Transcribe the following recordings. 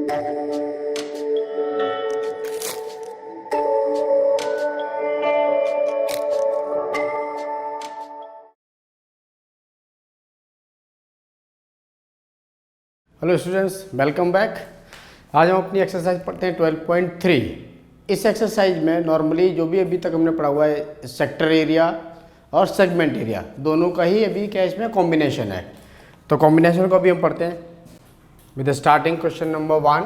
Hello students, welcome back. आज हम अपनी एक्सरसाइज पढ़ते हैं 12.3। इस एक्सरसाइज में नॉर्मली जो भी अभी तक हमने पढ़ा हुआ है सेक्टर एरिया और सेगमेंट एरिया दोनों का ही अभी क्या इसमें कॉम्बिनेशन है। तो कॉम्बिनेशन को अभी हम पढ़ते हैं with starting question number 1।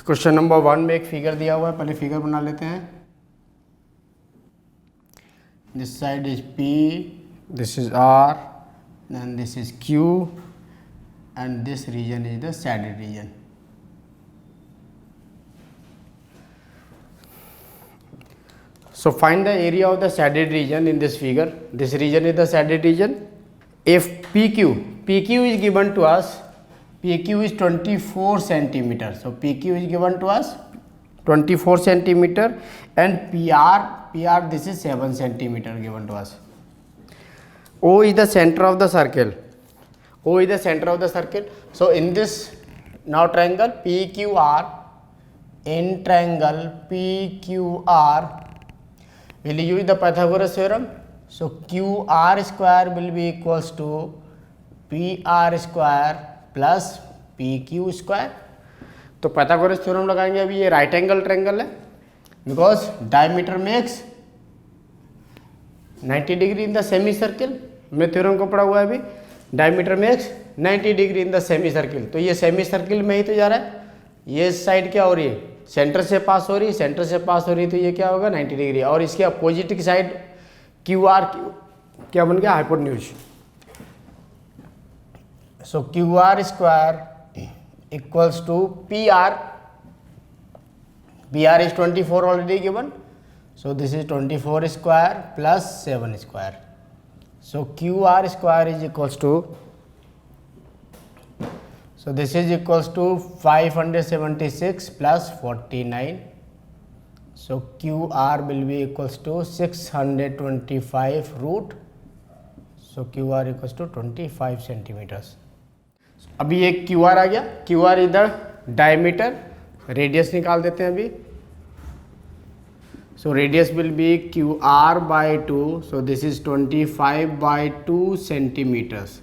Question number 1 में एक फिगर दिया हुआ है, पहले फिगर बना लेते हैं। This side is P, this is R, then this is Q, and this region is the shaded region. So find the area of the shaded region in this figure. This region is the shaded region. If PQ is given to us, PQ is 24 centimeter. So PQ is given to us 24 centimeter, and PR this is 7 centimeter given to us. O is the center of the circle. O is the center of the circle. So in this now triangle PQR, in triangle PQR we'll use the Pythagoras theorem. So QR square will be equals to PR square plus PQ square. तो Pythagoras theorem लगाएंगे। अभी ये right angle triangle है because diameter makes 90 degree in the semi circle. हमने theorem को पढ़ा हुआ है अभी, diameter makes 90 degree in the semi circle. तो ये सेमी सर्किल में ही तो जा रहा है। ये साइड क्या हो रही है, सेंटर से पास हो रही है, सेंटर से पास हो रही है, तो ये क्या होगा 90 डिग्री। और इसके अपोजिट की साइड QR क्या बन गया, hypotenuse. So QR square equals to PR. PR is 24 already given. So this is 24 square plus 7 square. So QR square is equals to, so this is equals to 576 plus 49. So QR will be equals to 625 root. So QR equals to 25 centimeters. अभी एक QR आ गया। QR इधर diameter, radius निकाल देते हैं अभी। So radius will be QR by 2. So this is 25 by 2 centimetres.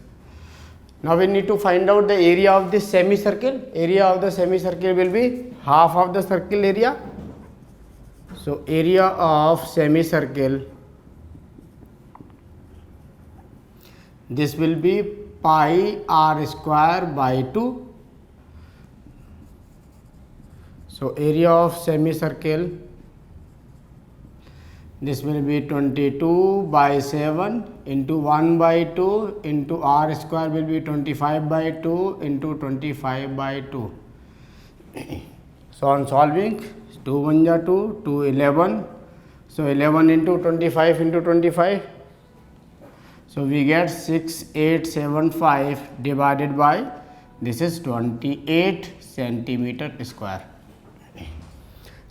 Now we need to find out the area of this semi circle. Area of the semi circle will be half of the circle area. So area of semi circle, this will be pi r square by 2. So area of semicircle, this will be 22 by 7 into 1 by 2 into r square will be 25 by 2 into 25 by 2. So on solving, 2 1 ja 2, 2 11. So 11 into 25 into 25. So we get 6875 divided by, this is 28 centimeter square.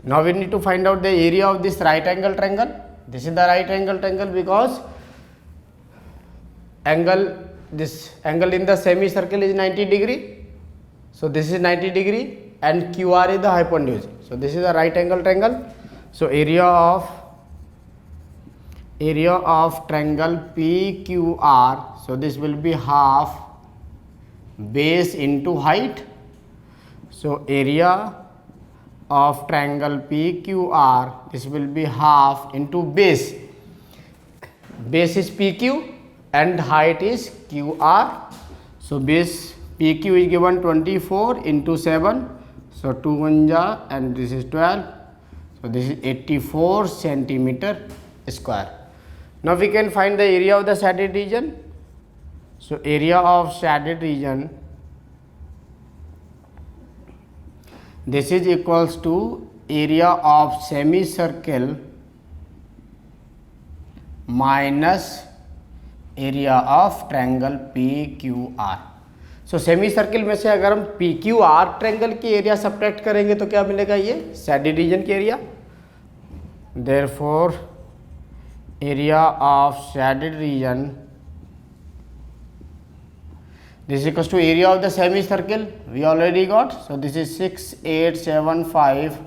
Now we need to find out the area of this right angle triangle. This is the right angle triangle because this angle in the semicircle is 90 degree. So this is 90 degree and QR is the hypotenuse. So this is the right angle triangle. So area of triangle PQR, so this will be half base into height. So area of triangle PQR, this will be half into base. Base is PQ and height is QR. So base PQ is given 24 into 7. So 2 1 ja and this is 12. So this is 84 centimeter square. Now we can find the area of the shaded region. So area of shaded region, this is equals to area of semicircle minus area of triangle PQR. So semi circle में से अगर हम PQR triangle की area subtract करेंगे तो क्या मिलेगा, ये शैडेड रीजन की area. Therefore area of shaded region This is equals to area of the semicircle. We already got. So this is 6875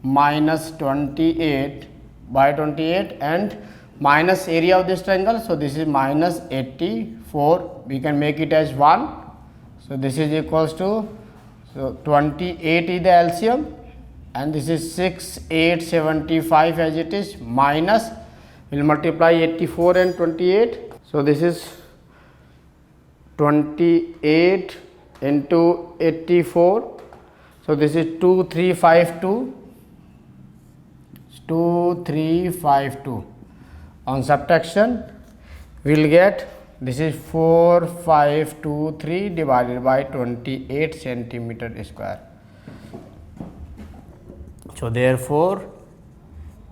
minus 28 by 28 and minus area of this triangle. So this is minus 84. We can make it as 1. So this is equals to, so 28 is the LCM and this is 6875 as it is, minus, we will multiply 84 and 28. So this is 28 into 84. So this is 2352. 2352. On subtraction, we will get, this is 4523 divided by 28 centimeter square. So therefore,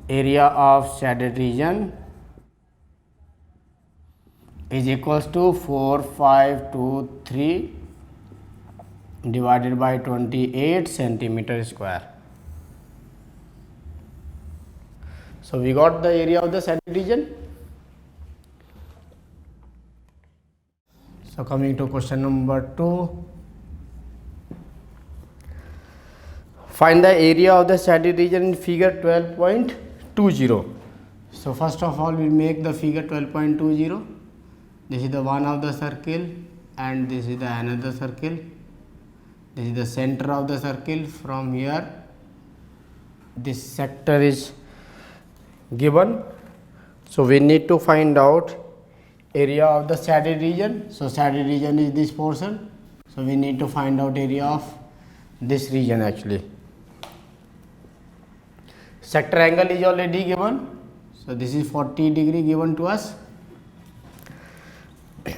area of shaded region is equals to 4523 divided by 28 centimeter square. So we got the area of the shaded region. So coming to question number 2. Find the area of the shaded region in figure 12.20. So first of all, we will make the figure 12.20. This is the one of the circle and this is the another circle. This is the center of the circle. From here, this sector is given. So we need to find out area of the shaded region. So shaded region is this portion. So we need to find out area of this region actually. Sector angle is already given. So this is 40 degree given to us.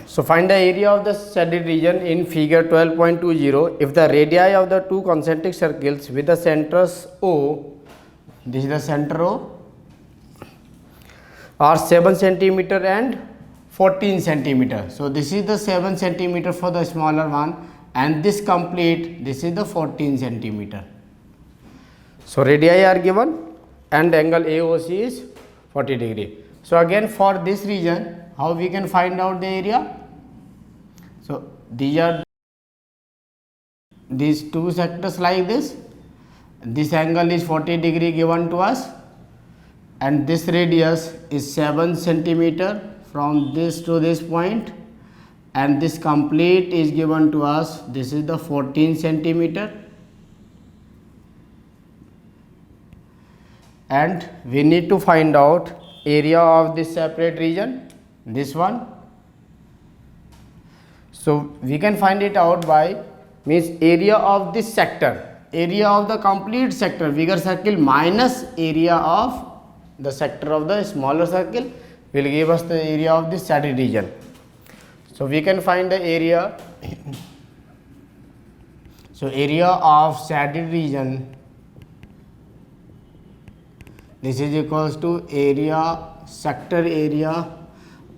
So find the area of the shaded region in figure 12.20 if the radii of the two concentric circles with the centers O, this is the center O, are 7 centimeter and 14 centimeter. So this is the 7 centimeter for the smaller one and this complete, this is the 14 centimeter. So radii are given and angle AOC is 40 degree. So again for this region, how we can find out the area? So these are these two sectors like this. This angle is 40 degree given to us and this radius is 7 centimeter from this to this point and this complete is given to us. This is the 14 centimeter and we need to find out area of this separate region, this one. So we can find it out by means area of this sector, area of the complete sector, bigger circle minus area of the sector of the smaller circle will give us the area of this shaded region. So we can find the area. So area of shaded region, this is equals to sector area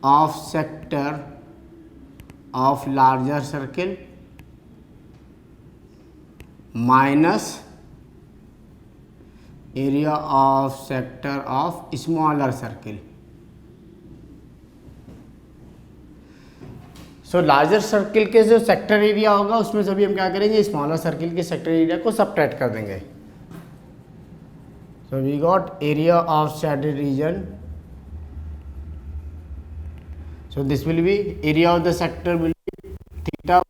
of sector of larger circle minus area of sector of smaller circle. So larger circle के जो sector area होगा उसमें से भी हम क्या करेंगे, smaller circle के सेक्टर एरिया को सबट्रैक्ट कर देंगे. So we got area of shaded region. So this will be area of the sector will be theta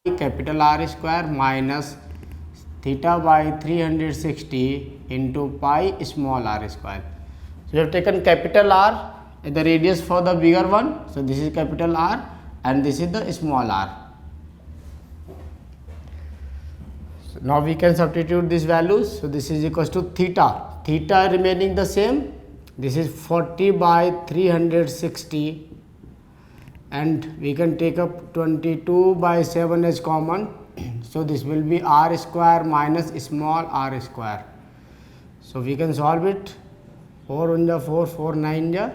capital R square minus theta by 360 into pi small are square. So you have taken capital R the radius for the bigger one. So this is capital R and this is the small r. So now we can substitute these values. So this is equals to theta remaining the same. This is 40 by 360 and we can take up 22 by 7 as common. So this will be r square minus small r square. So we can solve it. 4 1 ja 4, 4 9 ja.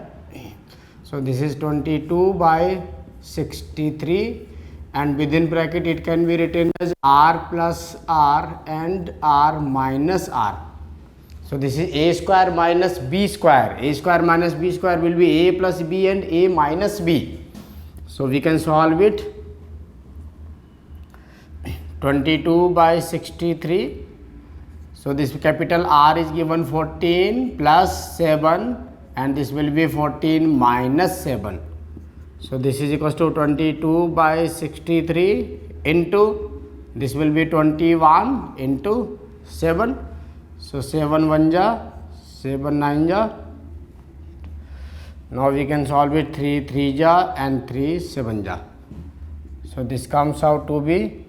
So this is 22 by 63 and within bracket it can be written as r plus r and r minus r. So this is a square minus b square. A square minus b square will be a plus b and a minus b. So we can solve it. 22 by 63. So this capital R is given 14 plus 7, and this will be 14 minus 7. So this is equals to 22 by 63 into, this will be 21 into 7. So 7 1 ja, 7 9 ja. Now we can solve it. 3 3 ja and 3 7 ja. So this comes out to be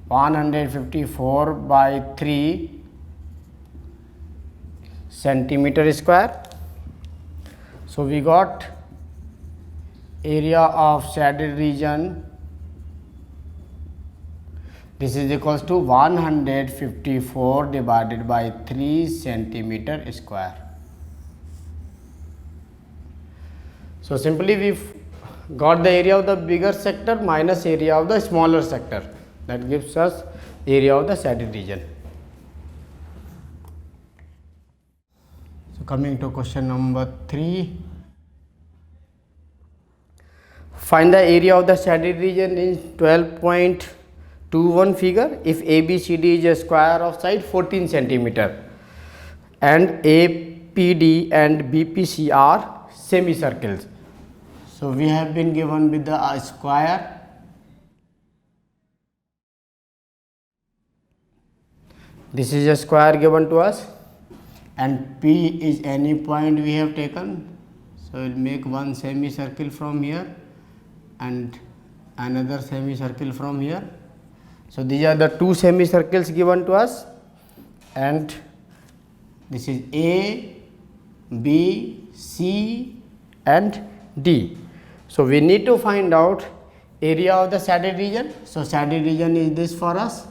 154 by 3 centimeter square. So we got area of shaded region. This is equals to 154 divided by 3 centimeter square. So simply we got the area of the bigger sector minus area of the smaller sector. That gives us area of the shaded region. So coming to question number 3. Find the area of the shaded region in 12.21 figure if ABCD is a square of side 14 centimeter and APD and BPC are semicircles. So we have been given with the square. This is a square given to us, and P is any point we have taken. So we will make one semicircle from here and another semicircle from here. So these are the two semicircles given to us, and this is A, B, C and D. So we need to find out area of the shaded region. So shaded region is this for us,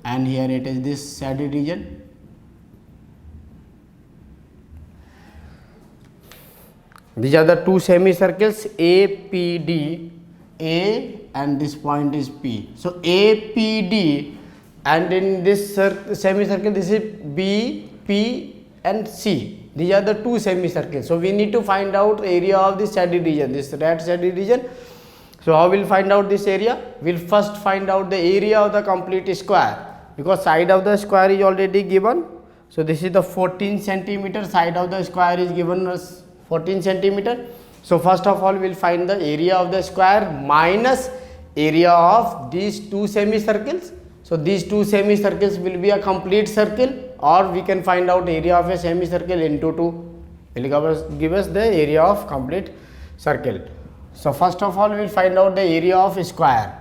and here it is this shaded region. These are the two semicircles APD, A and this point is P. So APD, and in this semicircle this is B, P and C. These are the two semicircles. So we need to find out area of this shaded region, this red shaded region. So how we will find out this area? We will first find out the area of the complete square, because side of the square is already given. So this is the 14 centimeter, side of the square is given as 14 centimeter. So first of all we will find the area of the square minus area of these two semicircles. So these two semicircles will be a complete circle, or we can find out area of a semicircle into 2. It will give us the area of complete circle. So first of all we will find out the area of square.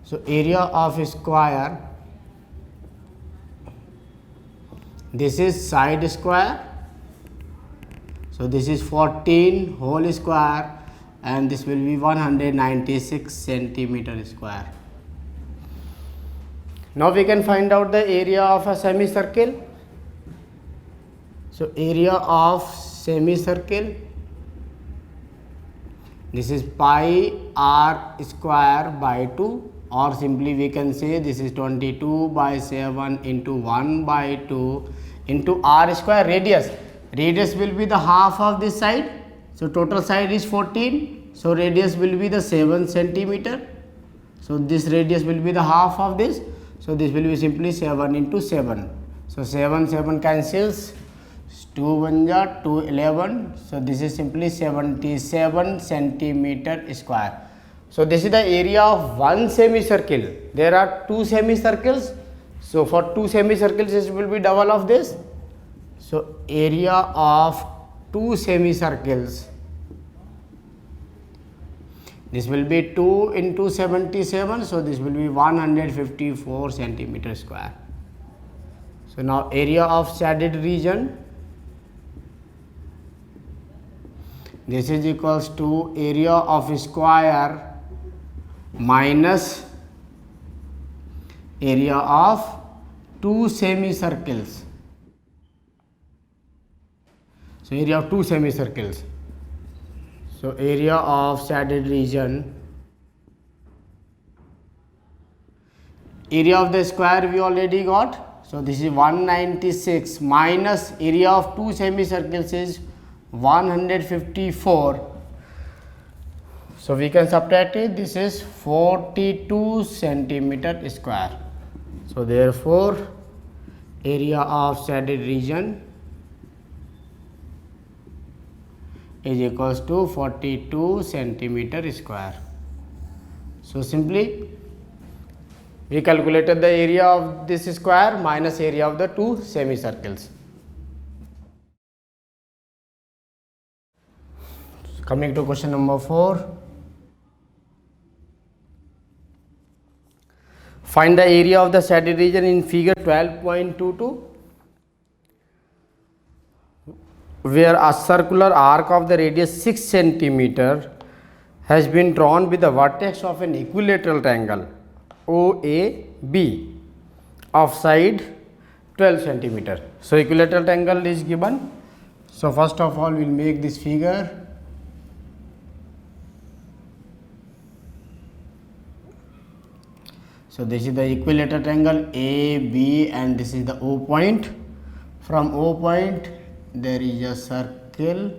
So area of square, this is side square. So this is 14 whole square, and this will be 196 centimeter square. Now we can find out the area of a semicircle. So area of semicircle, this is pi r square by 2, or simply we can say this is 22 by 7 into 1 by 2 into r square radius. Radius will be the half of this side. So total side is 14. So radius will be the 7 centimeter. So this radius will be the half of this. So this will be simply 7 into 7. So 7 cancels. 2 1 ja 2 11. So this is simply 77 centimeter square. So this is the area of one semicircle. There are two semicircles. So for two semicircles this will be double of this. So area of two semicircles, this will be 2 into 77. So this will be 154 centimeter square. So now area of shaded region, this is equals to area of square minus area of two semicircles. So area of two semicircles. So area of shaded region, area of the square we already got. So this is 196 minus area of two semicircles is 154. So we can subtract it. This is 42 centimeter square. So therefore area of shaded region is equals to 42 centimeter square. So simply we calculated the area of this square minus area of the two semicircles. Coming to question number 4. Find the area of the shaded region in figure 12.22, where a circular arc of the radius 6 centimeter has been drawn with the vertex of an equilateral triangle OAB of side 12 centimeter. So equilateral triangle is given. So first of all we will make this figure. So this is the equilateral triangle AB and this is the O point. From O point there is a circle.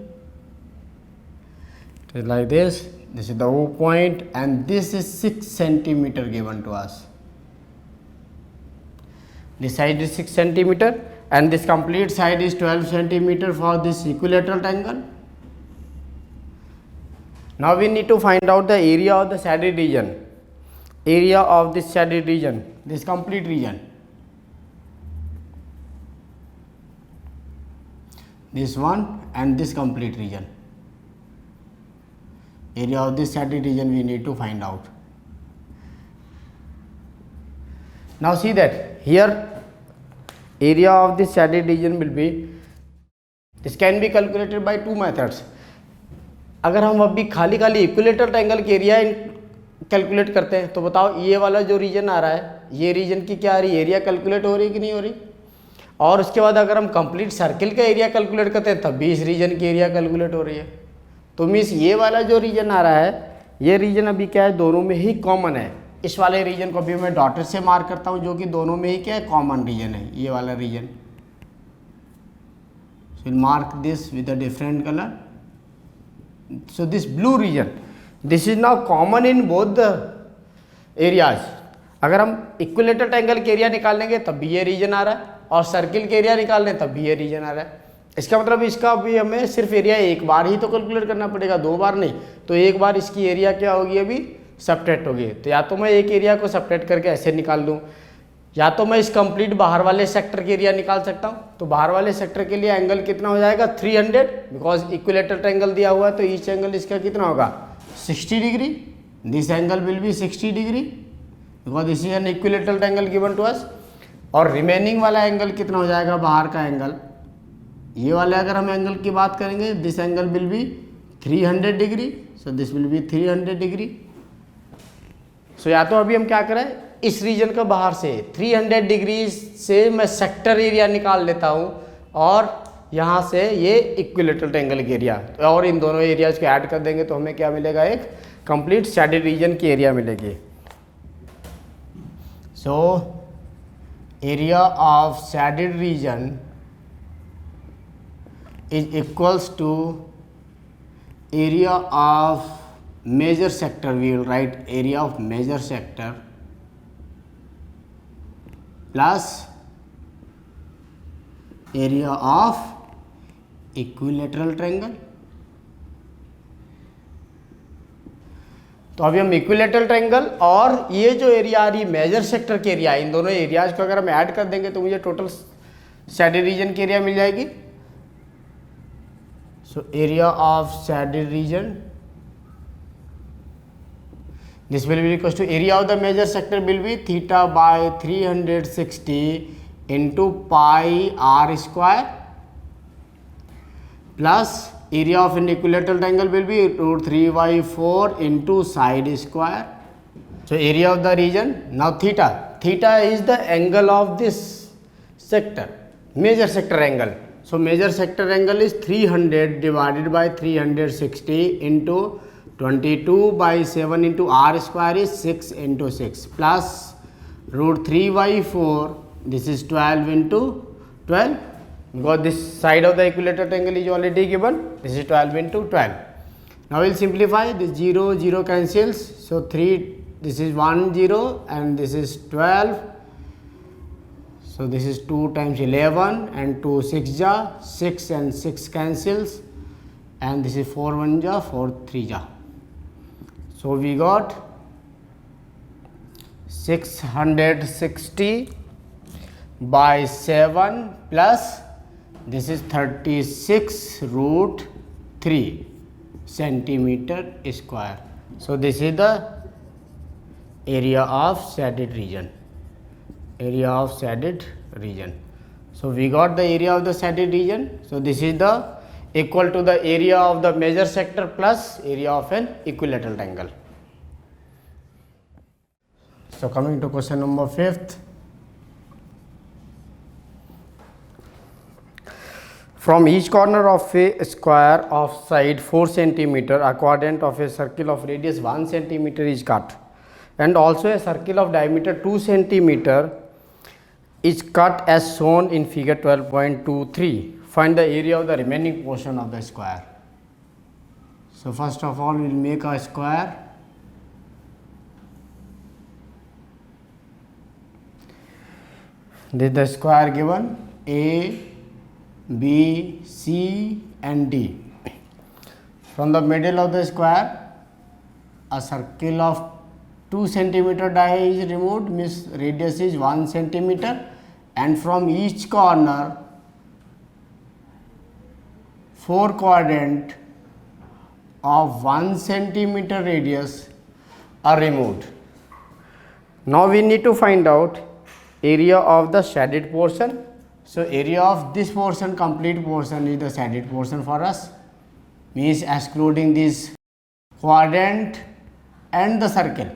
It is like this. This is the O point and this is 6 centimeter given to us. This side is 6 centimeter and this complete side is 12 centimeter for this equilateral triangle. Now we need to find out the area of the shaded region. Area of this shaded region, this complete region. This one and this complete region. Area of this shaded region we need to find out. Now see that here area of this shaded region will be, this can be calculated by two methods. अगर हम अभी खाली equilateral triangle के area calculate करते हैं तो बताओ ये वाला जो रीजन आ रहा है, ये रीजन की क्या आ रही है, एरिया कैलकुलेट हो रही है कि नहीं हो रही। और उसके बाद अगर हम कंप्लीट सर्किल का एरिया कैलकुलेट करते हैं तब भी इस रीजन की एरिया कैलकुलेट हो रही है। तो मीन्स ये वाला जो रीजन आ रहा है, ये रीजन अभी क्या है, दोनों में ही कॉमन है। इस वाले रीजन को भी मैं डॉटेड से मार्क करता हूँ जो कि दोनों में ही क्या है, कॉमन रीजन है, ये वाला region. So mark this with a different colour. So this blue region, this is now common in both the areas. अगर हम इक्विलेटरल ट्रायंगल के एरिया निकालेंगे तब भी ये रीजन आ रहा है और सर्किल के एरिया निकाल लें तब भी ये रीजन आ रहा है। इसका मतलब इसका भी हमें सिर्फ एरिया एक बार ही तो कैलकुलेट करना पड़ेगा, दो बार नहीं। तो एक बार इसकी एरिया क्या होगी, अभी सबट्रैक्ट होगी। तो या तो मैं एक एरिया को सबट्रैक्ट करके ऐसे निकाल दूँ, या तो मैं इस कंप्लीट बाहर वाले सेक्टर के एरिया निकाल सकता हूँ। तो बाहर वाले सेक्टर के लिए एंगल कितना हो जाएगा, 300, बिकॉज इक्विलेटरल ट्रायंगल दिया हुआ है तो ईच एंगल इसका कितना होगा, 60 degree. This angle will be 60 degree because this is an equilateral triangle given to us. और रिमेनिंग वाला एंगल कितना हो जाएगा, बाहर का एंगल, ये वाले अगर हम एंगल की बात करेंगे, this angle will be 300 degree. So this will be 300 degree. So या तो अभी हम क्या करें, इस रीजन का बाहर से 300 डिग्री से मैं सेक्टर एरिया निकाल लेता हूँ और यहाँ से ये इक्विलेटरल ट्रायंगल की एरिया, और इन दोनों एरियाज को ऐड कर देंगे तो हमें क्या मिलेगा, एक कंप्लीट शैडेड रीजन की एरिया मिलेगी। So area of shaded region is equals to area of major sector. We will write area of major sector plus area of equilateral triangle. तो अभी हम इक्विलेटरल ट्रायंगल और ये जो एरिया आ रही है मेजर सेक्टर के एरिया, इन दोनों एरियाज को अगर हम ऐड कर देंगे तो मुझे टोटल शैडेड रीजन की एरिया मिल जाएगी। So area of shaded region, this will be equals to area of the major sector will be theta by 360 into pi r square plus area of an equilateral triangle will be root 3 by 4 into side square. So area of the region, now theta is the angle of this sector, major sector angle. So major sector angle is 300 divided by 360 into 22 by 7 into r square is 6 into 6 plus root 3 by 4 this is 12 into 12, because this side of the equilateral triangle is already given. This is 12 into 12. Now we'll simplify. This 0 0 cancels, so 3, this is 1 0 and this is 12. So this is 2 times 11 and 2 6 ja, 6 and 6 cancels, and this is 4 1 ja, 4 3 ja. So we got 660 by 7 plus this is 36 root 3 centimeter square. So this is the area of shaded region. Area of shaded region. So we got the area of the shaded region. So this is the equal to the area of the major sector plus area of an equilateral triangle. So coming to question number 5th. From each corner of a square of side 4 cm, a quadrant of a circle of radius 1 cm is cut, and also a circle of diameter 2 cm is cut as shown in figure 12.23. Find the area of the remaining portion of the square. So first of all, we will make a square. This is the square given: A, B, C and D. From the middle of the square, a circle of 2 cm die is removed, means radius is 1 cm, and from each corner 4 quadrant of 1 cm radius are removed. Now we need to find out area of the shaded portion. So area of this portion, complete portion, is the shaded portion for us, means excluding this quadrant and the circle.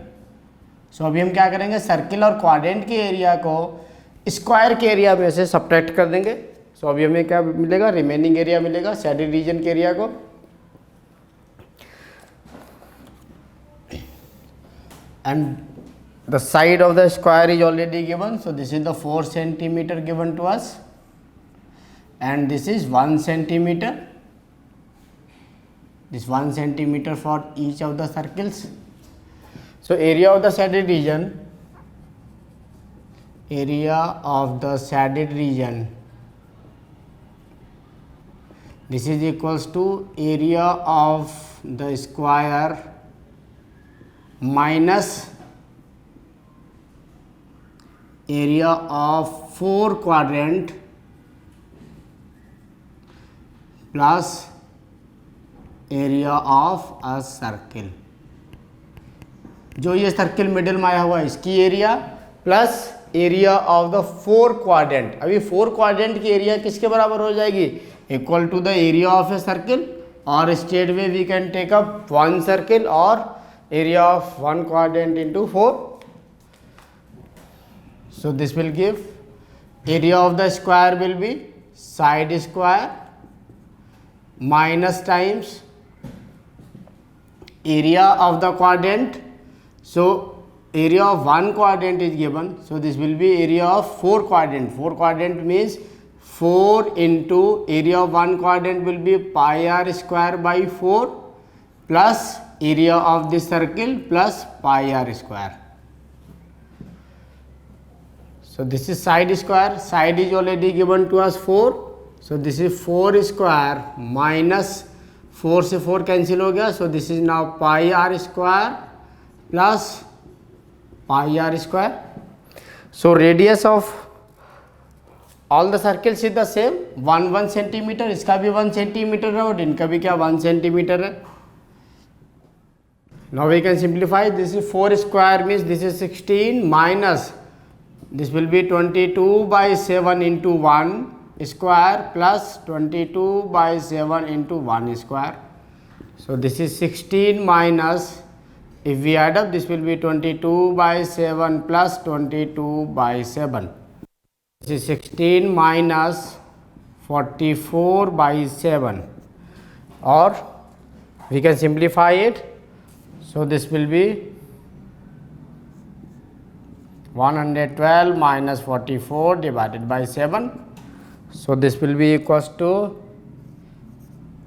So अभी हम क्या करेंगे, circle और quadrant के area को square के area में से सब्ट्रैक्ट कर देंगे. सो अभी हमें क्या मिलेगा, रिमेनिंग एरिया मिलेगा शैडेड रीजन के एरिया को. And the side of the square is already given, so this is the 4 cm given to us, and this is 1 cm. This 1 cm for each of the circles. So area of the shaded region, area of the shaded region, this is equals to area of the square minus area of 4 quadrant plus area of a circle. जो ये circle middle में आया हुआ है इसकी area plus area of the 4 quadrant. अभी 4 quadrant की area किसके बराबर हो जाएगी, equal to the area of a circle, और straight way we can take up 1 circle और area of 1 quadrant into 4. So this will give area of the square will be side square minus times area of the quadrant. So area of 1 quadrant is given, so this will be area of 4 quadrant. 4 quadrant means 4 into area of 1 quadrant will be pi r square by 4 plus area of this circle plus pi r square. So this is side square, side is already given to us 4, so this is 4 square minus 4 से 4 cancel हो गया, so this is now pi r square plus pi r square. So radius of all the circles is the same, 1 centimeter, इसका भी 1 centimeter है और इनका भी क्या 1 centimeter है. Now we can simplify. This is 4 square means this is 16 minus this will be 22 by 7 into 1 square plus 22 by 7 into 1 square. So this is 16 minus, if we add up, this will be 22 by 7 plus 22 by 7. This is 16 minus 44 by 7, or we can simplify it. So this will be 112 minus 44 divided by 7. So this will be equals to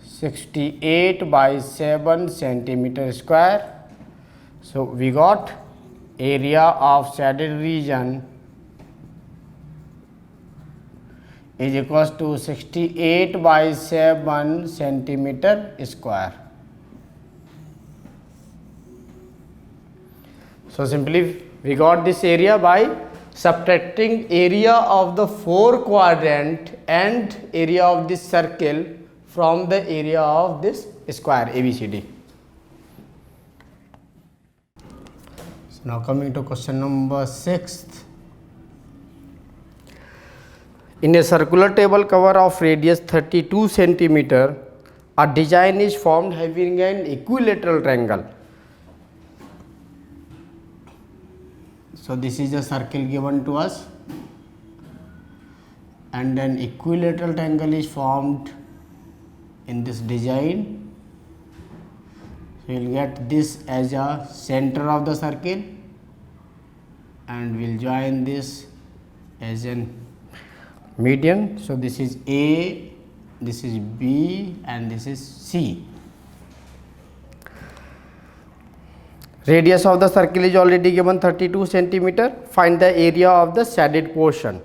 68 by 7 centimeter square. So we got area of shaded region is equals to 68 by 7 centimeter square. So simply we got this area by subtracting area of the 4 quadrant and area of this circle from the area of this square ABCD. So now coming to question number 6th. In a circular table cover of radius 32 centimeter, a design is formed having an equilateral triangle. So this is a circle given to us, and an equilateral triangle is formed in this design. So we will get this as a center of the circle, and we will join this as an median. So this is A, this is B, and this is C. Radius of the circle is already given 32 centimeter. Find the area of the shaded portion.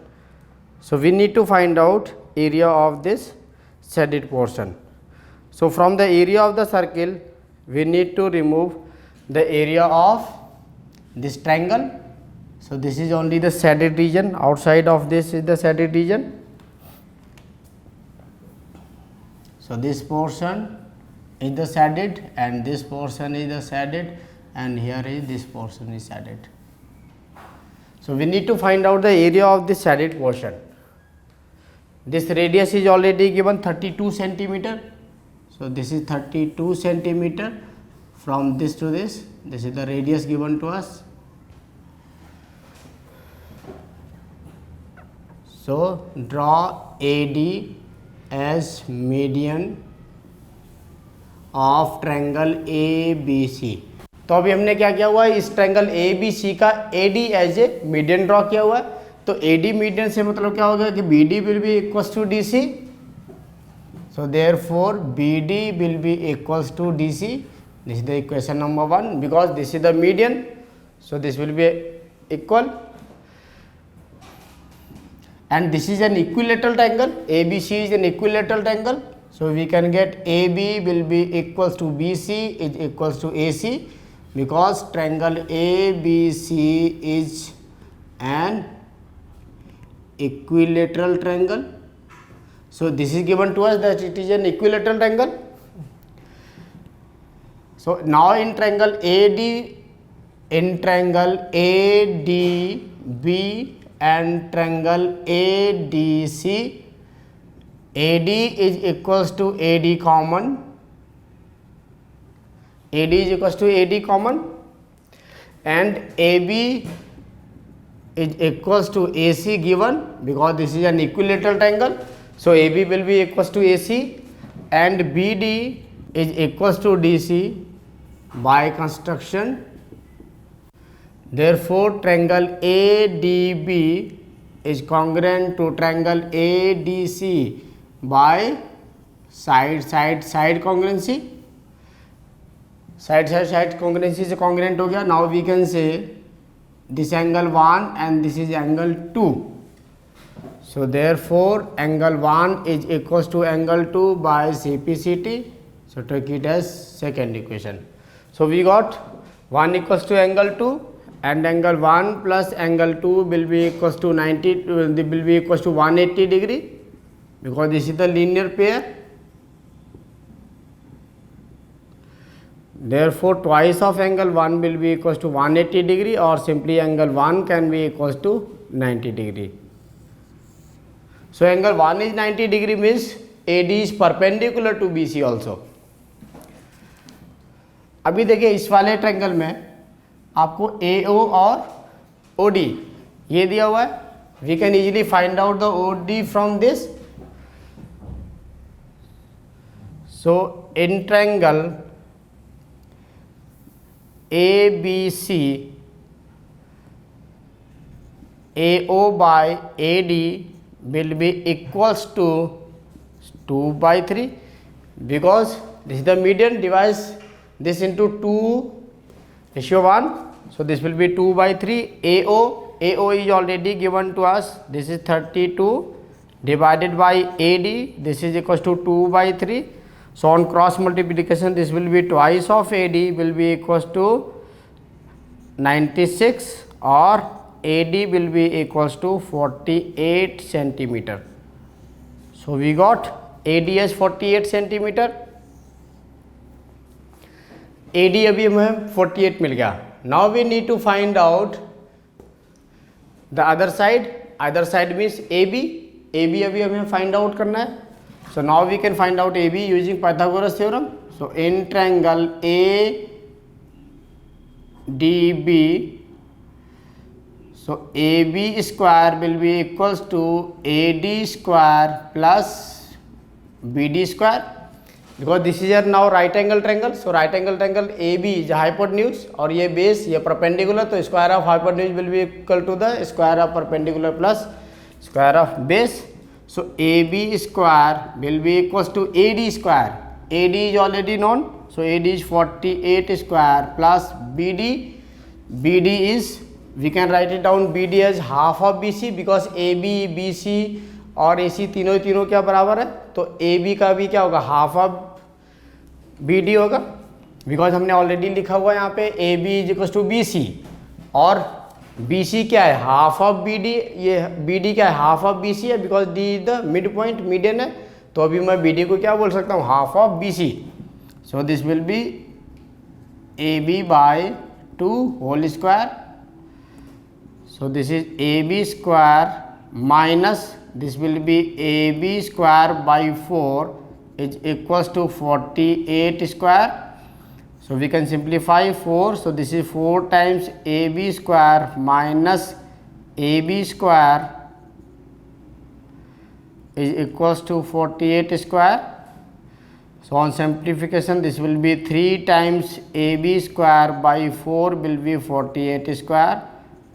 So we need to find out area of this shaded portion. So from the area of the circle, we need to remove the area of this triangle. So this is only the shaded region. Outside of this is the shaded region. So this portion is the shaded, and this portion is the shaded, and here is this portion is shaded. So we need to find out the area of this shaded portion. This radius is already given 32 centimeter. So this is 32 centimeter from this to this. This is the radius given to us. So draw AD as median of triangle ABC. तो अभी हमने क्या किया हुआ है, इस triangle ABC का AD as a median draw किया हुआ है. तो AD मीडियन से मतलब क्या होगा कि BD will be equals to DC. So therefore BD will be equals to DC. This is the equation number 1 because this is the median. So this will be equal, and this is an equilateral triangle. ABC is an equilateral triangle. So we can get AB will be equals to BC is equals to AC, because triangle ABC is an equilateral triangle. So this is given to us that it is an equilateral triangle. So now in triangle ADB and triangle ADC, AD is equals to AD common. AD is equals to AD common, and AB is equals to AC given, because this is an equilateral triangle. So AB will be equals to AC, and BD is equals to DC by construction. Therefore triangle ADB is congruent to triangle ADC by side congruency. Side congruency से congruent हो गया. Now we can say this angle 1 and this is angle 2. So therefore angle 1 is equals to angle 2 by CPCT. So take it as second equation. So we got 1 equals to angle 2, and angle 1 plus angle 2 will be equals to 90, will be equals to 180 degree, because this is the linear pair. Therefore twice of angle 1 will be equals to 180 degree, or simply angle 1 can be equals to 90 degree. So angle 1 is 90 degree means AD is perpendicular to BC also. अभी देखिए इस वाले triangle में आपको AO और OD ये दिया हुआ है. We can easily find out the OD from this. So in triangle ABC AO by AD will be equals to 2 by 3, because this is the median. Divide this into 2:1, so this will be 2 by 3. AO is already given to us, this is 32 divided by AD, this is equals to 2 by 3. So on cross multiplication, this will be twice of AD will be equals to 96, or AD will be equals to 48 centimeter. So we got AD as 48 centimeter. AD अभी हमें 48 मिल गया. Now we need to find out the other side. Other side means AB. AB अभी हमें find out करना है. So now we can find out AB using Pythagoras theorem. So in triangle ADB, so AB square will be equals to AD square plus BD square, because this is your now right angle triangle. So right angle triangle AB is hypotenuse और ये base ये perpendicular, तो square of hypotenuse will be equal to the square of perpendicular plus square of base. So AB square will be equals to AD square. AD is already known, so AD is 48 square plus BD. BD is, we can write it down BD as half of BC, because AB, BC और AC तीनों क्या बराबर है, तो AB का भी क्या होगा, हाफ ऑफ BD होगा, बिकॉज हमने ऑलरेडी लिखा हुआ है यहाँ पे AB is equal to BC, और BC क्या है, हाफ ऑफ BD. ये BD क्या है, हाफ ऑफ BC है, because D is the mid point, median है, तो अभी मैं BD को क्या बोल सकता हूँ, half of BC. So this will be AB by 2 whole square. So this is AB square minus this will be AB square by 4 is equals to 48 square. So we can simplify 4. So this is 4 times AB square minus AB square is equals to 48 square. So on simplification, this will be 3 times AB square by 4 will be 48 square.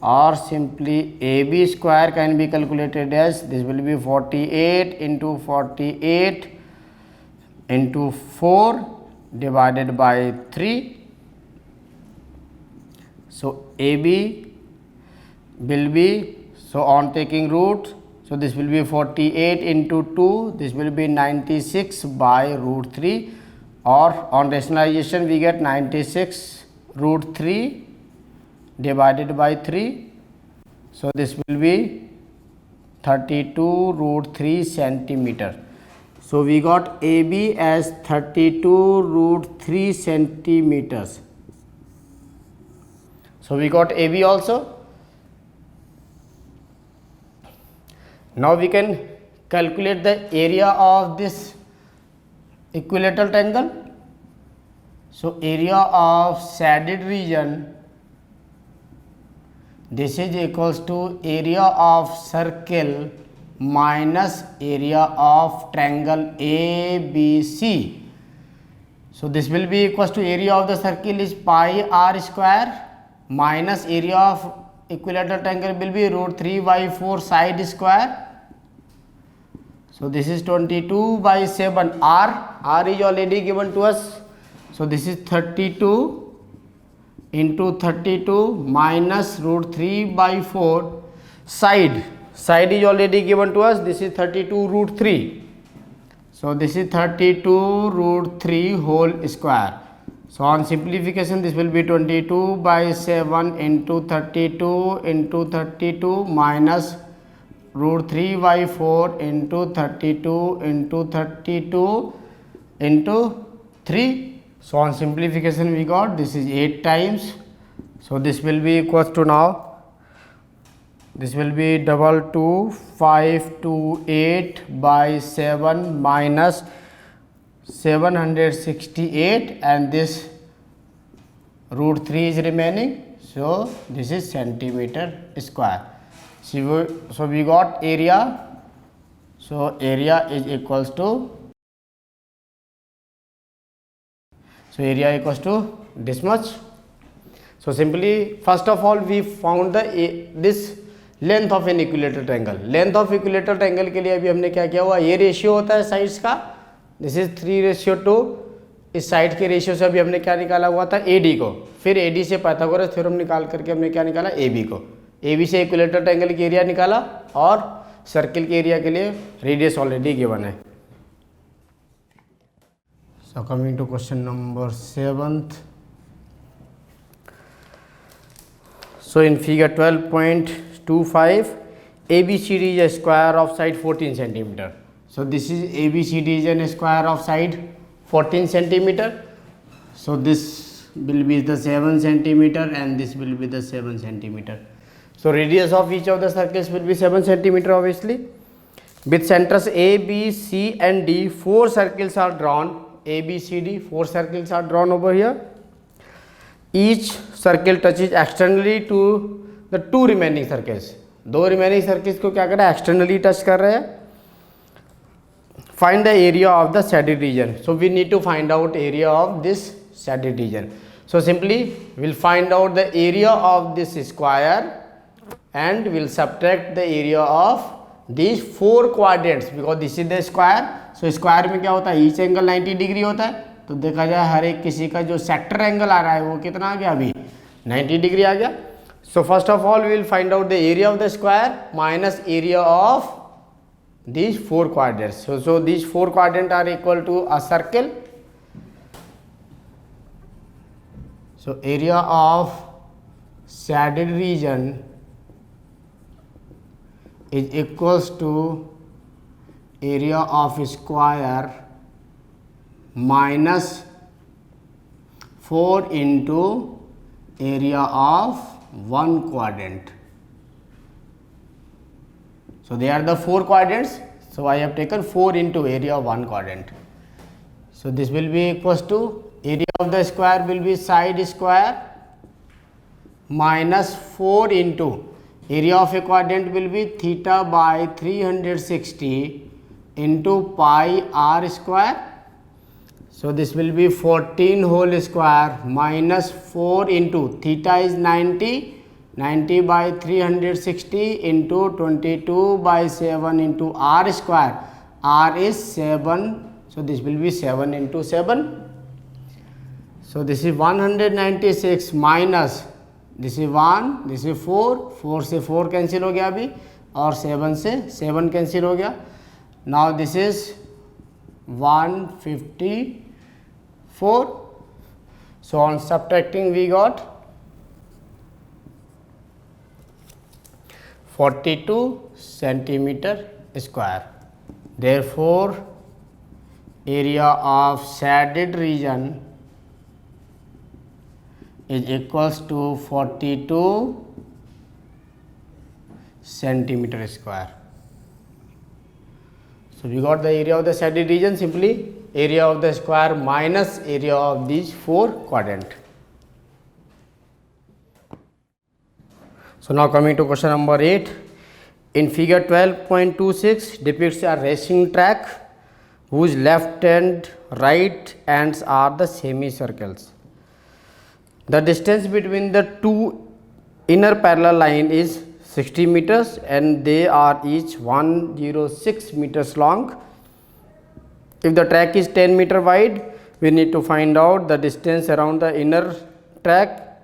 Or simply AB square can be calculated as this will be 48 into 48 into 4 divided by 3. So AB will be, so on taking root, so this will be 48 into 2, this will be 96 by root 3, or on rationalization we get 96 root 3 divided by 3. So this will be 32 root 3 centimeter. So we got AB as 32 root 3 centimeters. So we got AB also. Now we can calculate the area of this equilateral triangle. So area of shaded region, this is equals to area of circle minus area of triangle ABC. So this will be equals to area of the circle is pi r square minus area of equilateral triangle will be root 3 by 4 side square. So this is 22 by 7. R is already given to us. So this is 32 into 32 minus root 3 by 4 side is already given to us. This is 32 root 3. So this is 32 root 3 whole square. So on simplification, this will be 22 by 7 into 32 into 32 minus root 3 by 4 into 32 into 32 into 3. So on simplification we got this is 8 times. So this will be equals to, now this will be 22528 by 7 minus 768, and this root 3 is remaining. So this is centimeter square. So we got area. So area is equals to, so area equals to this much. So simply first of all we found the this length of N equilateral triangle. Length of equilateral triangle के लिए अभी हमने क्या किया हुआ, ये ratio होता है साइड्स का, दिस इज 3:2। इस साइड के रेशियो से अभी हमने क्या निकाला हुआ था, AD को, फिर AD से पाइथागोरस थ्योरम निकाल करके हमने क्या निकाला, AB को। AB से इक्विलेटरल ट्रायंगल की एरिया निकाला और सर्किल के एरिया के लिए रेडियस ऑलरेडी गिवन है। So coming to question number 7th। So in figure 12.25, ABCD is a square of side 14 centimeter. So this is ABCD is a square of side 14 centimeter. So this will be the 7 centimeter and this will be the 7 centimeter. So radius of each of the circles will be 7 centimeter obviously. With centers A, B, C and D, 4 circles are drawn. A, B, C, D, 4 circles are drawn over here. Each circle touches externally to the 2 remaining circles. 2 remaining circles को क्या कर रहा है, externally touch कर रहे हैं। Find the area of the shaded region. So we need to find out area of this shaded region. So simply we'll find out the area of this square and we'll subtract the area of these 4 quadrants because this is the square. So square में क्या होता है, each angle 90 degree होता है, तो देखा जाए हर एक किसी का जो सेक्टर एंगल आ रहा है वो कितना आ गया, अभी 90 डिग्री आ गया। So first of all we will find out the area of the square minus area of these 4 quadrants. So these 4 quadrant are equal to a circle. So area of shaded region is equals to area of square minus 4 into area of 1 quadrant. So they are the 4 quadrants. So I have taken 4 into area of 1 quadrant. So this will be equals to area of the square will be side square minus 4 into area of a quadrant will be theta by 360 into pi r square. So this will be 14 whole square minus 4 into theta is 90, 90 by 360 into 22 by 7 into r square, r is 7, so this will be 7 into 7. So this is 196 minus this is 1, this is 4, 4 से 4 cancel हो गया अभी और 7 से 7 cancel हो गया। Now this is 154. So on subtracting we got 42 centimeter square. Therefore area of shaded region is equals to 42 centimeter square. So we got the area of the shaded region, simply area of the square minus area of these 4 quadrant. So now coming to question number 8. In figure 12.26 depicts a racing track whose left and right ends are the semicircles. The distance between the 2 inner parallel line is 60 meters and they are each 106 meters long. If the track is 10 meter wide, we need to find out the distance around the inner track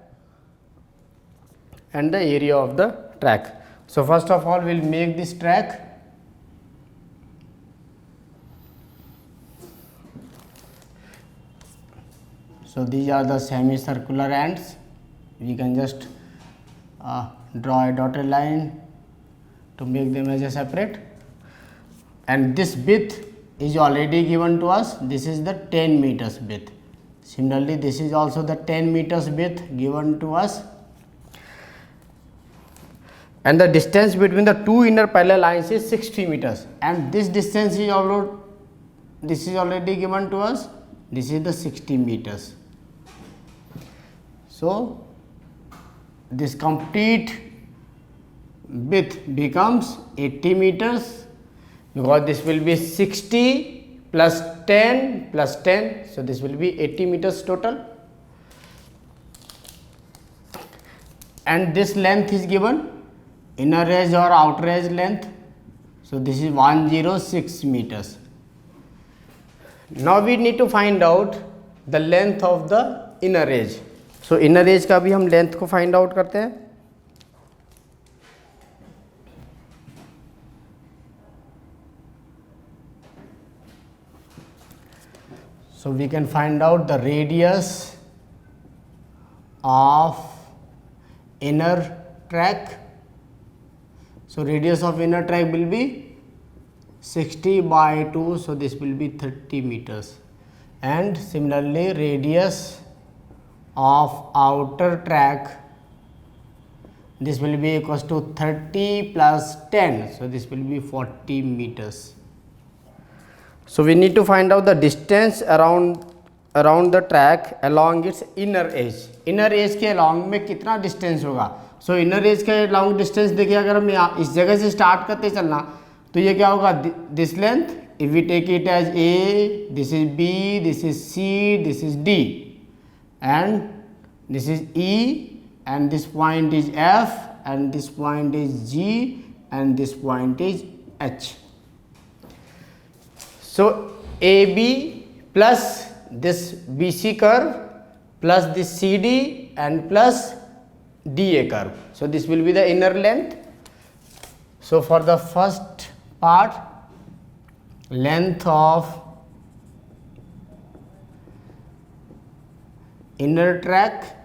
and the area of the track. So first of all we will make this track. So these are the semicircular ends. We can just draw a dotted line to make them as a separate, and this width is already given to us. This is the 10 meters width. Similarly this is also the 10 meters width given to us, and the distance between the 2 inner parallel lines is 60 meters, and this distance is already given to us. This is the 60 meters. So this complete width becomes 80 meters because this will be 60 plus 10 plus 10. So this will be 80 meters total, and this length is given inner edge or outer edge length. So this is 106 meters. Now we need to find out the length of the inner edge. So inner edge का भी हम length को find out करते हैं. So we can find out the radius of inner track. So radius of inner track will be 60 by 2, so this will be 30 meters. And similarly radius of outer track, this will be equals to 30 plus 10, so this will be 40 meters. So we need to find out the distance around the track along its inner edge. Inner edge के along में कितना distance होगा? So inner edge के along distance देखिए, अगर हम यहाँ इस जगह से start करते चलना तो ये क्या होगा? This length, if we take it as A, this is B, this is C, this is D, and this is E, and this point is F, and this point is G, and this point is H. So AB plus this BC curve plus this CD and plus DA curve. So this will be the inner length. So for the first part, length of inner track.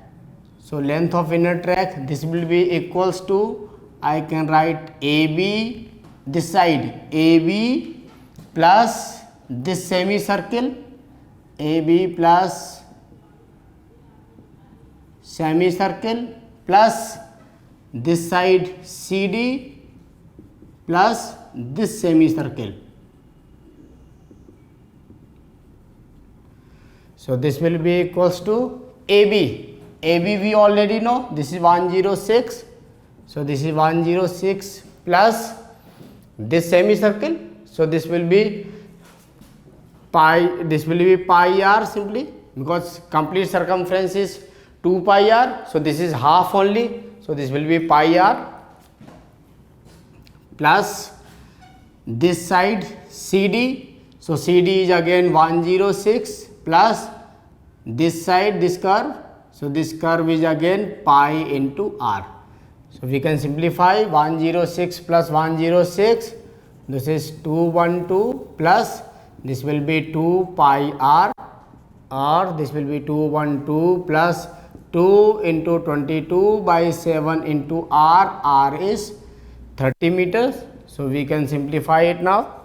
So length of inner track, this will be equals to, I can write AB, this side AB plus this semicircle, AB plus semicircle plus this side CD plus this semicircle. So this will be equals to AB. AB we already know, this is 106. So this is 106 plus this semicircle. So this will be pi, this will be pi r simply, because complete circumference is 2 pi r. So this is half only. So this will be pi r plus this side CD. So CD is again 106 plus this side, this curve. So this curve is again pi into r. So we can simplify 106 plus 106. This is 212 plus this will be 2 pi r, or this will be 212 plus 2 into 22 by 7 into r. R is 30 meters. So we can simplify it now.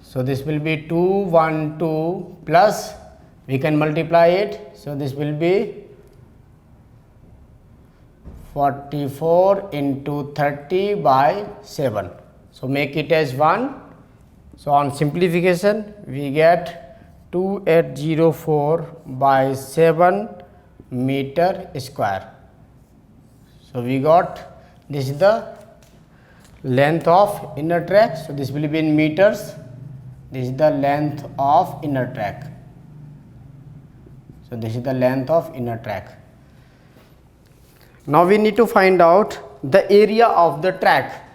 So this will be 212 plus, we can multiply it. So this will be 44 into 30 by 7. So make it as 1. So on simplification we get 2804 by 7 meter square. So we got, this is the length of inner track. So this will be in meters. This is the length of inner track. So this is the length of inner track. Now we need to find out the area of the track.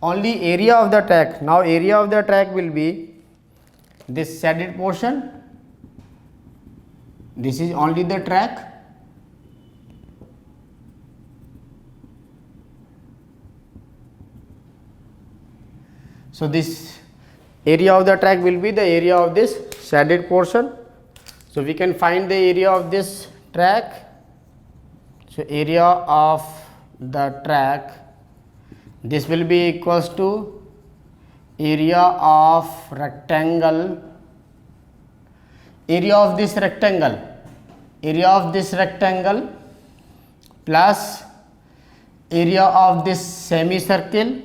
Only area of the track. Now area of the track will be this shaded portion. This is only the track. So this area of the track will be the area of this shaded portion. So we can find the area of this track. So area of the track, this will be equals to area of rectangle, area of this rectangle plus area of this semicircle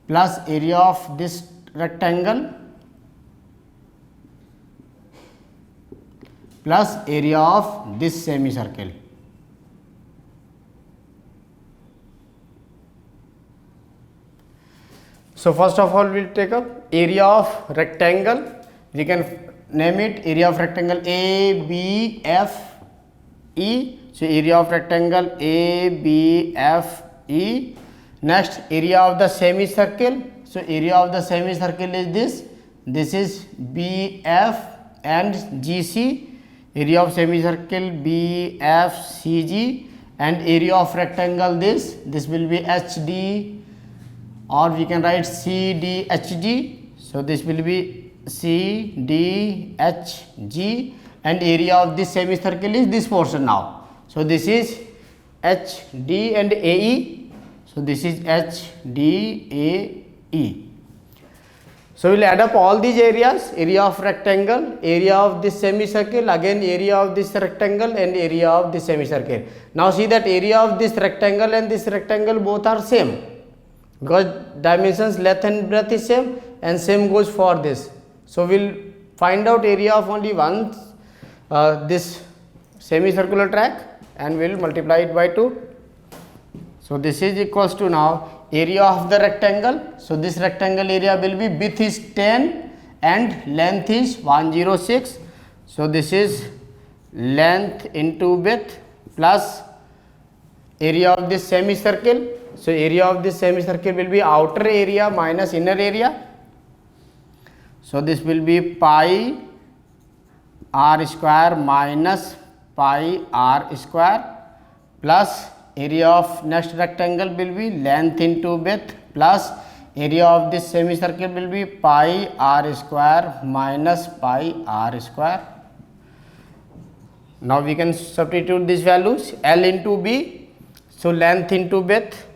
plus area of this rectangle plus area of this semicircle. So first of all we will take up area of rectangle. We can name it, area of rectangle ABFE. So area of rectangle ABFE. Next, area of the semicircle. So area of the semicircle is this. This is BF and GC. Area of semicircle BFCG, and area of rectangle this will be HD, or we can write CDHG. So this will be CDHG, and area of this semicircle is this portion now. So this is HD and AE. So this is HDAE. So we'll add up all these areas, area of rectangle, area of this semicircle, again area of this rectangle, and area of this semicircle. Now see that area of this rectangle and this rectangle both are same, because dimensions length and breadth is same, and same goes for this. So we'll find out area of only one this semicircular track, and we'll multiply it by 2. So this is equals to now area of the rectangle. So this rectangle area will be, width is 10 and length is 106. So this is length into width plus area of this semicircle. So area of this semicircle will be outer area minus inner area. So this will be pi r square minus pi r square plus area of next rectangle will be length into width plus area of this semicircle will be pi r square minus pi r square. Now we can substitute these values, L into B. So length into width,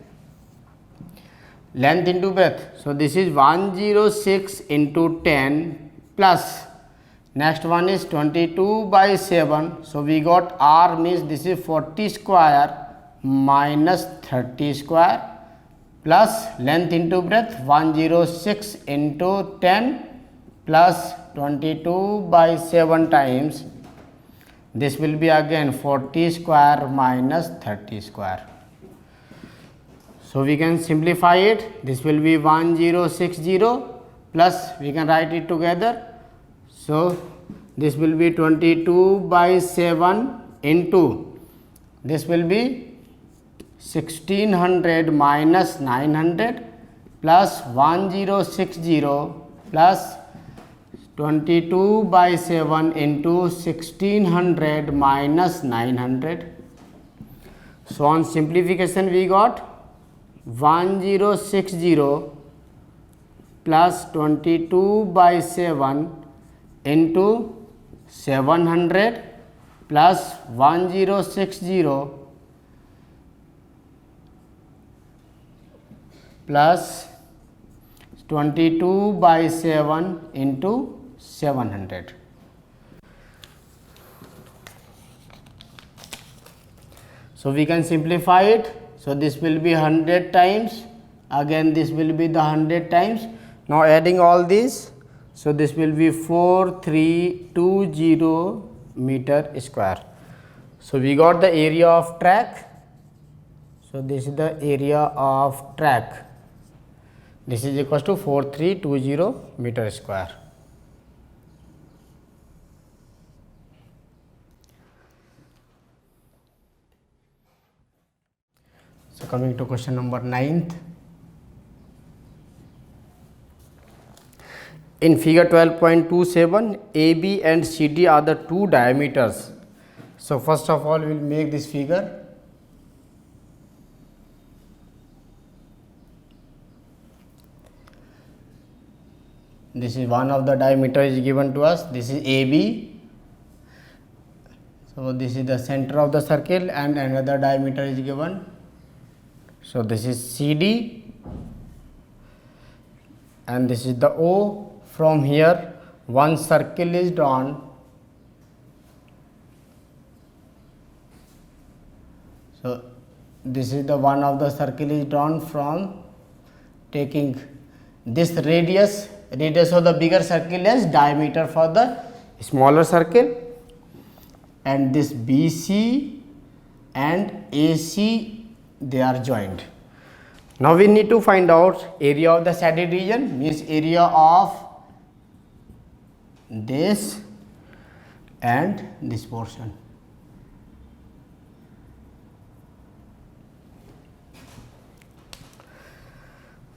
so this is 106 into 10 plus next one is 22 by 7. So we got R means this is 40 square minus 30 square plus length into breadth 106 into 10 plus 22 by 7 times this will be again 40 square minus 30 square. So we can simplify it. This will be 1060 plus we can write it together. So this will be 22 by 7 into this will be 1600 minus 900 plus 1060 plus 22 by 7 into 1600 minus 900. So on simplification we got 1060 plus 22 by 7 into 700 plus 1060 plus 22 by 7 into 700. So we can simplify it. So this will be 100 times, again this will be the 100 times. Now adding all these, so this will be 4320 meter square. So we got the area of track. So this is the area of track. This is equals to 4320 meter square. So coming to question number 9th. In figure 12.27, AB and CD are the two diameters. So first of all we will make this figure. This is one of the diameter is given to us. This is AB. So this is the center of the circle and another diameter is given. So this is CD and this is the O. From here one circle is drawn. So this is the one of the circle is drawn from taking this radius of the bigger circle as diameter for the smaller circle, and this BC and AC they are joined. Now we need to find out area of the shaded region, means area of this and this portion.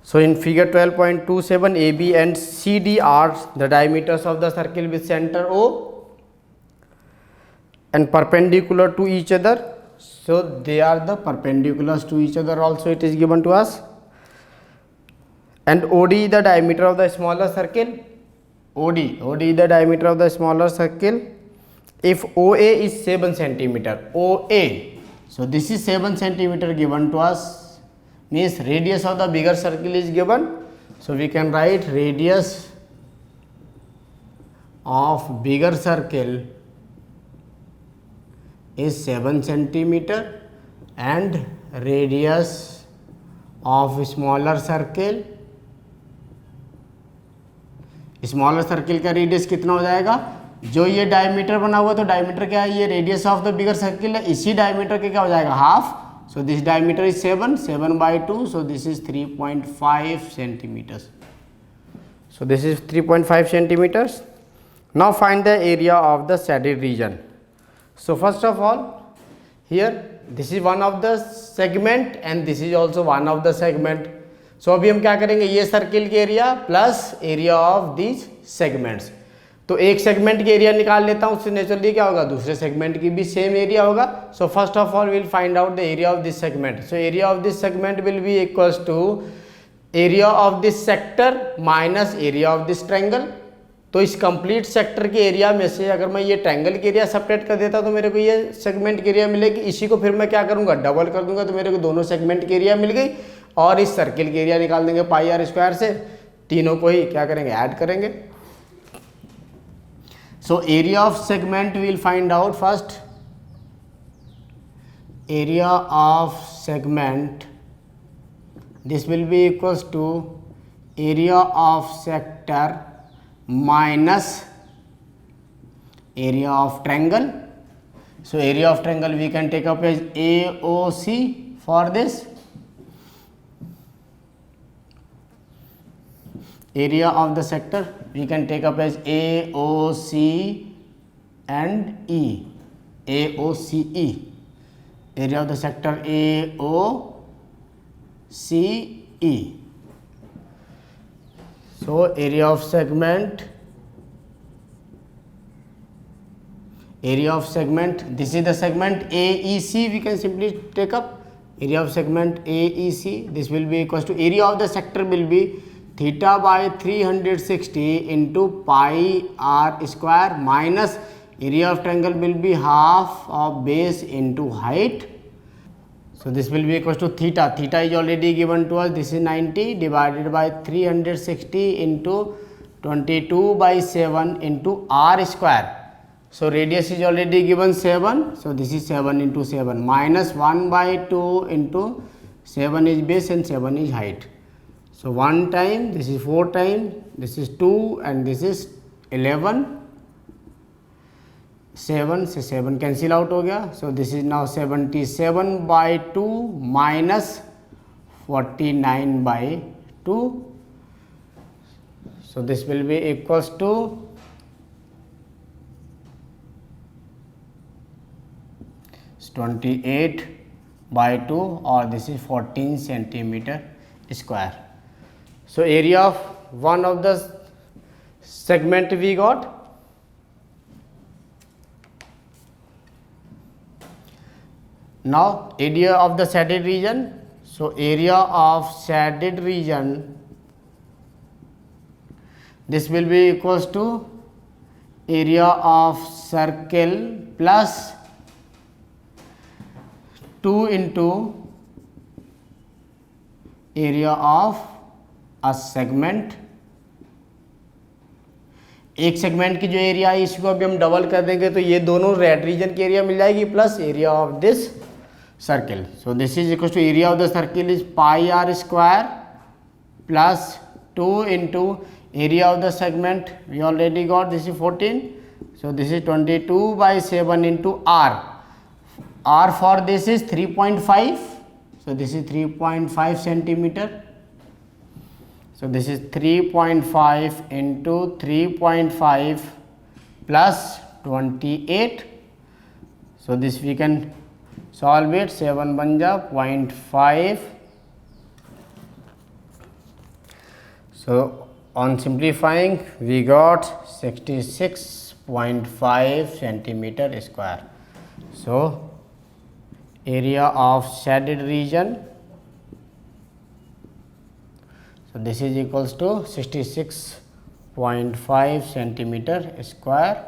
So in figure 12.27, AB and CD are the diameters of the circle with center O and perpendicular to each other. So they are the perpendiculars to each other also, it is given to us. And OD is the diameter of the smaller circle. OD is the diameter of the smaller circle. If OA is 7 centimeter, OA, so this is 7 centimeter given to us, means radius of the bigger circle is given. So we can write radius of bigger circle is 7 centimeter and radius of smaller circle, smaller circle का radius कितना हो जाएगा, जो ये diameter बना हुआ तो diameter क्या है, ये radius of the bigger circle है, इसी डायमीटर के क्या हो जाएगा half. So this diameter is 7/2, so this is 3.5 centimetres. So this is 3.5 centimetres. Now find the area of the shaded region. So first of all here this is one of the segment and this is also one of the segment. So अभी हम क्या करेंगे, ये circle के area plus area of these segments. तो एक segment के area निकाल लेता हूँ, उससे नेचुरली क्या होगा, दूसरे सेगमेंट की भी सेम एरिया होगा. So first of all will find out the area of this segment. So area of this segment will be equals to area of this sector minus area of this triangle. तो इस complete sector के area में से अगर मैं ये triangle के area separate कर देता तो मेरे को ये सेगमेंट के एरिया मिलेगी. इसी को फिर मैं क्या करूँगा, डबल कर दूंगा, तो मेरे को दोनों सेगमेंट के एरिया मिल गई. और इस सर्किल के एरिया निकाल देंगे पाई आर स्क्वायर से, तीनों को ही क्या करेंगे, ऐड करेंगे. So area of segment will find out first. Area of segment this will be equals to area of sector minus area of triangle. So area of triangle we can take up as AOC for this. Area of the sector we can take up as AOC and E. AOCE. Area of the sector AOCE. So area of segment. Area of segment. This is the segment AEC. We can simply take up area of segment AEC. This will be equals to area of the sector will be theta by 360 into pi r square minus area of triangle will be half of base into height. So this will be equals to theta. Theta is already given to us. This is 90 divided by 360 into 22/7 into r square. So radius is already given 7. So this is 7 into 7 minus 1/2 into 7 is base and 7 is height. So 1 time, this is 4 times, this is 2 and this is 11. 7 से 7 cancel out हो गया. So this is now 77/2 minus 49/2. So this will be equals to 28/2 or this is 14 centimeter square. So area of one of the segment we got. Now area of the shaded region. So area of shaded region, this will be equals to area of circle plus 2 into area of a segment. एक segment की जो area है इसको अभी हम double कर देंगे तो ये दोनों रेड रीजन की एरिया मिल जाएगी plus area of this circle. So this is equal to area of the circle is pi are square plus 2 into area of the segment we already got, this is 14. So this is 22/7 into r. R for this is 3.5. So this is 3.5 centimeter. So this is 3.5 into 3.5 plus 28. So this we can solve it. 7 1 ja 0.5. So on simplifying we got 66.5 centimeter square. So area of shaded region, so this is equals to 66.5 centimeter square.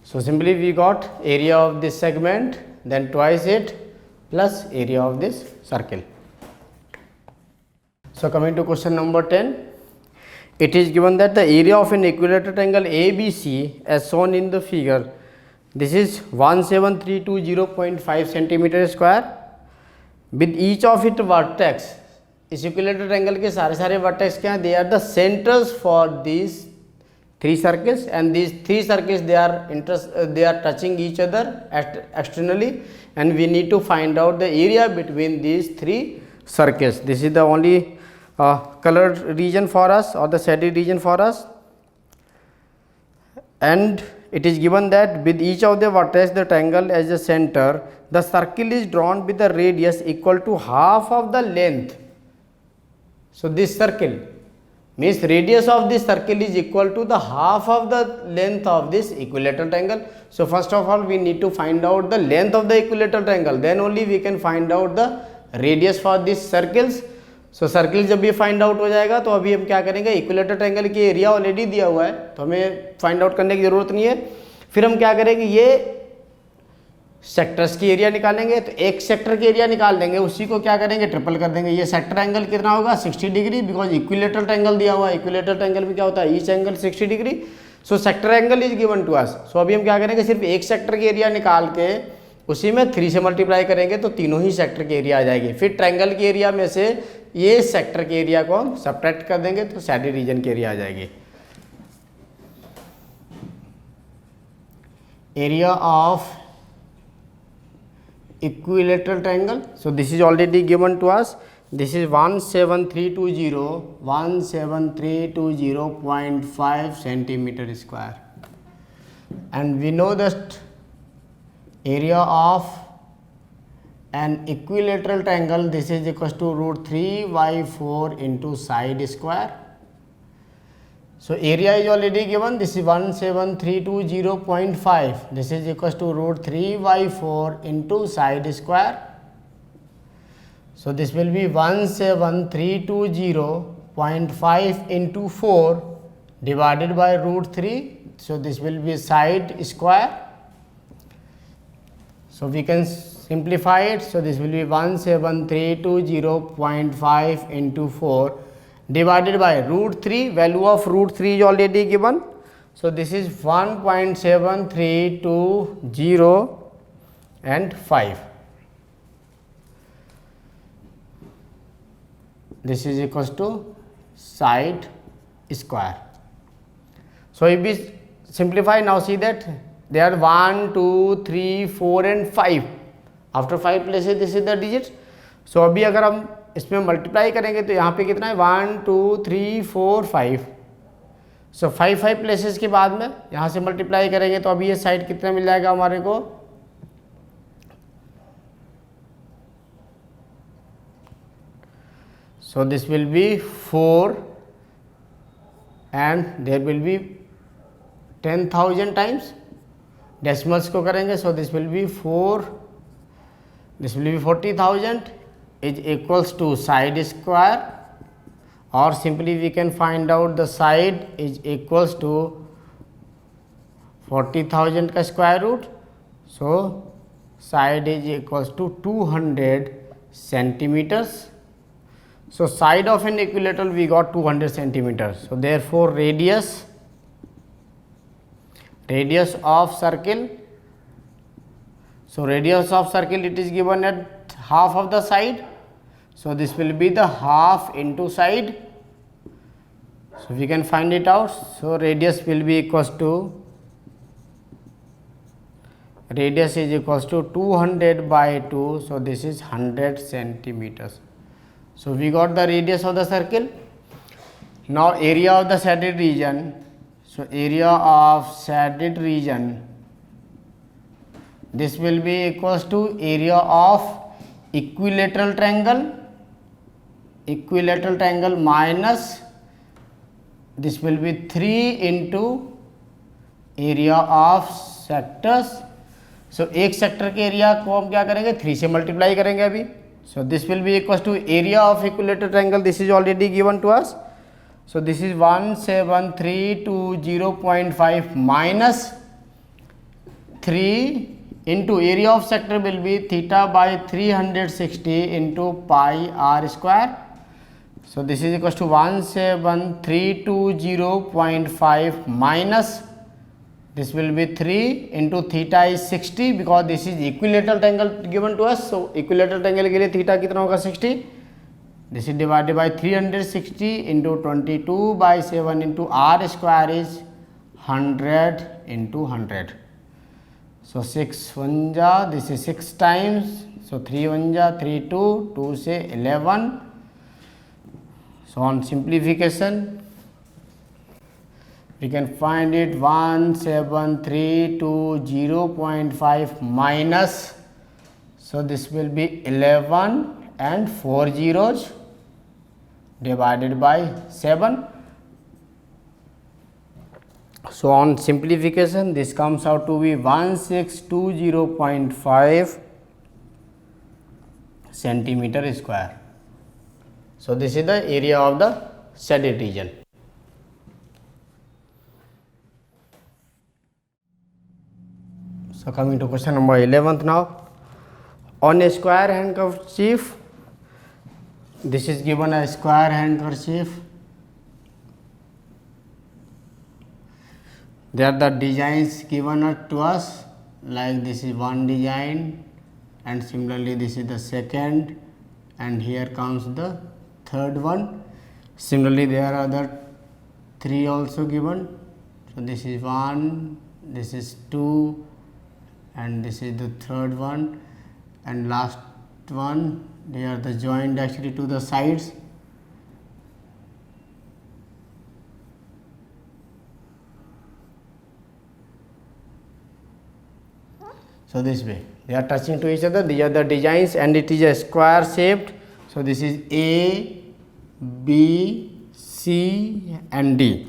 So simply we got area of this segment, then twice it plus area of this circle. So coming to question number 10, it is given that the area of an equilateral triangle ABC as shown in the figure, this is 17320.5 centimeter square, with each of its vertex, इस equilateral triangle के सारे vertex क्या हैं, they are the centers for these three circles, and these three circles they are touching each other externally, and we need to find out the area between these three circles. This is the only colored region for us, or the shaded region for us, and it is given that with each of the vertex the triangle as a center, the circle is drawn with the radius equal to half of the length. So this circle means radius of this circle is equal to the half of the length of this equilateral triangle. So first of all we need to find out the length of the equilateral triangle, then only we can find out the radius for these circles. So circle जब ये find out हो जाएगा तो अभी हम क्या करेंगे, equilateral triangle की एरिया ऑलरेडी दिया हुआ है तो हमें फाइंड आउट करने की ज़रूरत नहीं है. फिर हम क्या करेंगे, ये सेक्टर्स की एरिया निकालेंगे, तो एक सेक्टर की एरिया निकाल देंगे, उसी को क्या करेंगे ट्रिपल कर देंगे. ये सेक्टर एंगल कितना होगा 60 डिग्री, बिकॉज इक्विलेटरल ट्रायंगल दिया हुआ है. इक्विलेटरल ट्रायंगल में क्या होता है, each angle 60 degree. So sector angle is given to us. So अभी हम क्या करेंगे, सिर्फ एक सेक्टर की एरिया निकाल के उसी में 3 से मल्टीप्लाई करेंगे तो तीनों ही सेक्टर की एरिया आ जाएगी. फिर ट्रायंगल की एरिया में से ये सेक्टर की एरिया को हम सब्ट्रैक्ट कर देंगे तो शैडेड रीजन की एरिया आ जाएगी. Area of equilateral triangle, so this is already given to us. This is 17320.5 centimeter square, and we know that area of an equilateral triangle, this is equals to √3/4 into side square. So area is already given, this is 17320.5, this is equals to √3/4 into side square. So this will be 17320.5 into 4 divided by √3. So this will be side square. So we can simplify it. So this will be 17320.5 into 4 divided by √3. Value of √3 is already given. So this is 1.7320 and 5. This is equals to side square. So if we simplify, now see that there are 1 2 3 4 and 5. After 5 places this is the digits. So अभी अगर हम इसमें multiply करेंगे तो यहाँ पे कितना है 1 2 3 4 5. सो 5 प्लेसेस के बाद में यहाँ से मल्टीप्लाई करेंगे तो अभी ये साइड कितना मिल जाएगा हमारे को, so this will be 4 and there will be 10,000 times. Decimals को करेंगे so this will be 4, this will be 40,000 is equals to side square, or simply we can find out the side is equals to 40,000 का square root. So side is equals to 200 centimeters. So side of an equilateral we got 200 centimeters. So therefore radius of circle, so radius of circle it is given at half of the side. So this will be the half into side. So we can find it out. So radius will be equals to, radius is equals to 200 by 2. So this is 100 centimeters. So we got the radius of the circle. Now area of the shaded region, So area of shaded region, this will be equals to area of equilateral triangle minus this will be 3 into area of sectors. So एक sector के area को हम क्या करेंगे 3 से multiply करेंगे अभी. So this will be equals to area of equilateral triangle. This is already given to us. So this is 17320.5 minus 3 into area of sector will be theta by 360 into pi r square. So this is equals to 17320.5 minus this will be 3 into theta is 60 because this is equilateral triangle given to us. So equilateral triangle के लिए theta कितना होगा 60. This is divided by 360 into 22 by 7 into r square is 100 into 100. So 6 1 जा, this is 6 times. So 3 1 जा 3 2 से 11. So on simplification we can find it 17320.5 minus, so this will be 11 and 4 zeros divided by 7. So on simplification this comes out to be 1620.5 centimeter square. So this is the area of the shaded region. So coming to question number 11th now. On a square handkerchief, this is given a square handkerchief. There are the designs given to us, like this is one design and similarly this is the second and here comes the third one. Similarly there are other 3 also given. So this is 1, this is 2 and this is the third one and last one. They are the joined actually to the sides. So this way they are touching to each other. These are the designs and it is a square shaped. So this is A, B, C and D.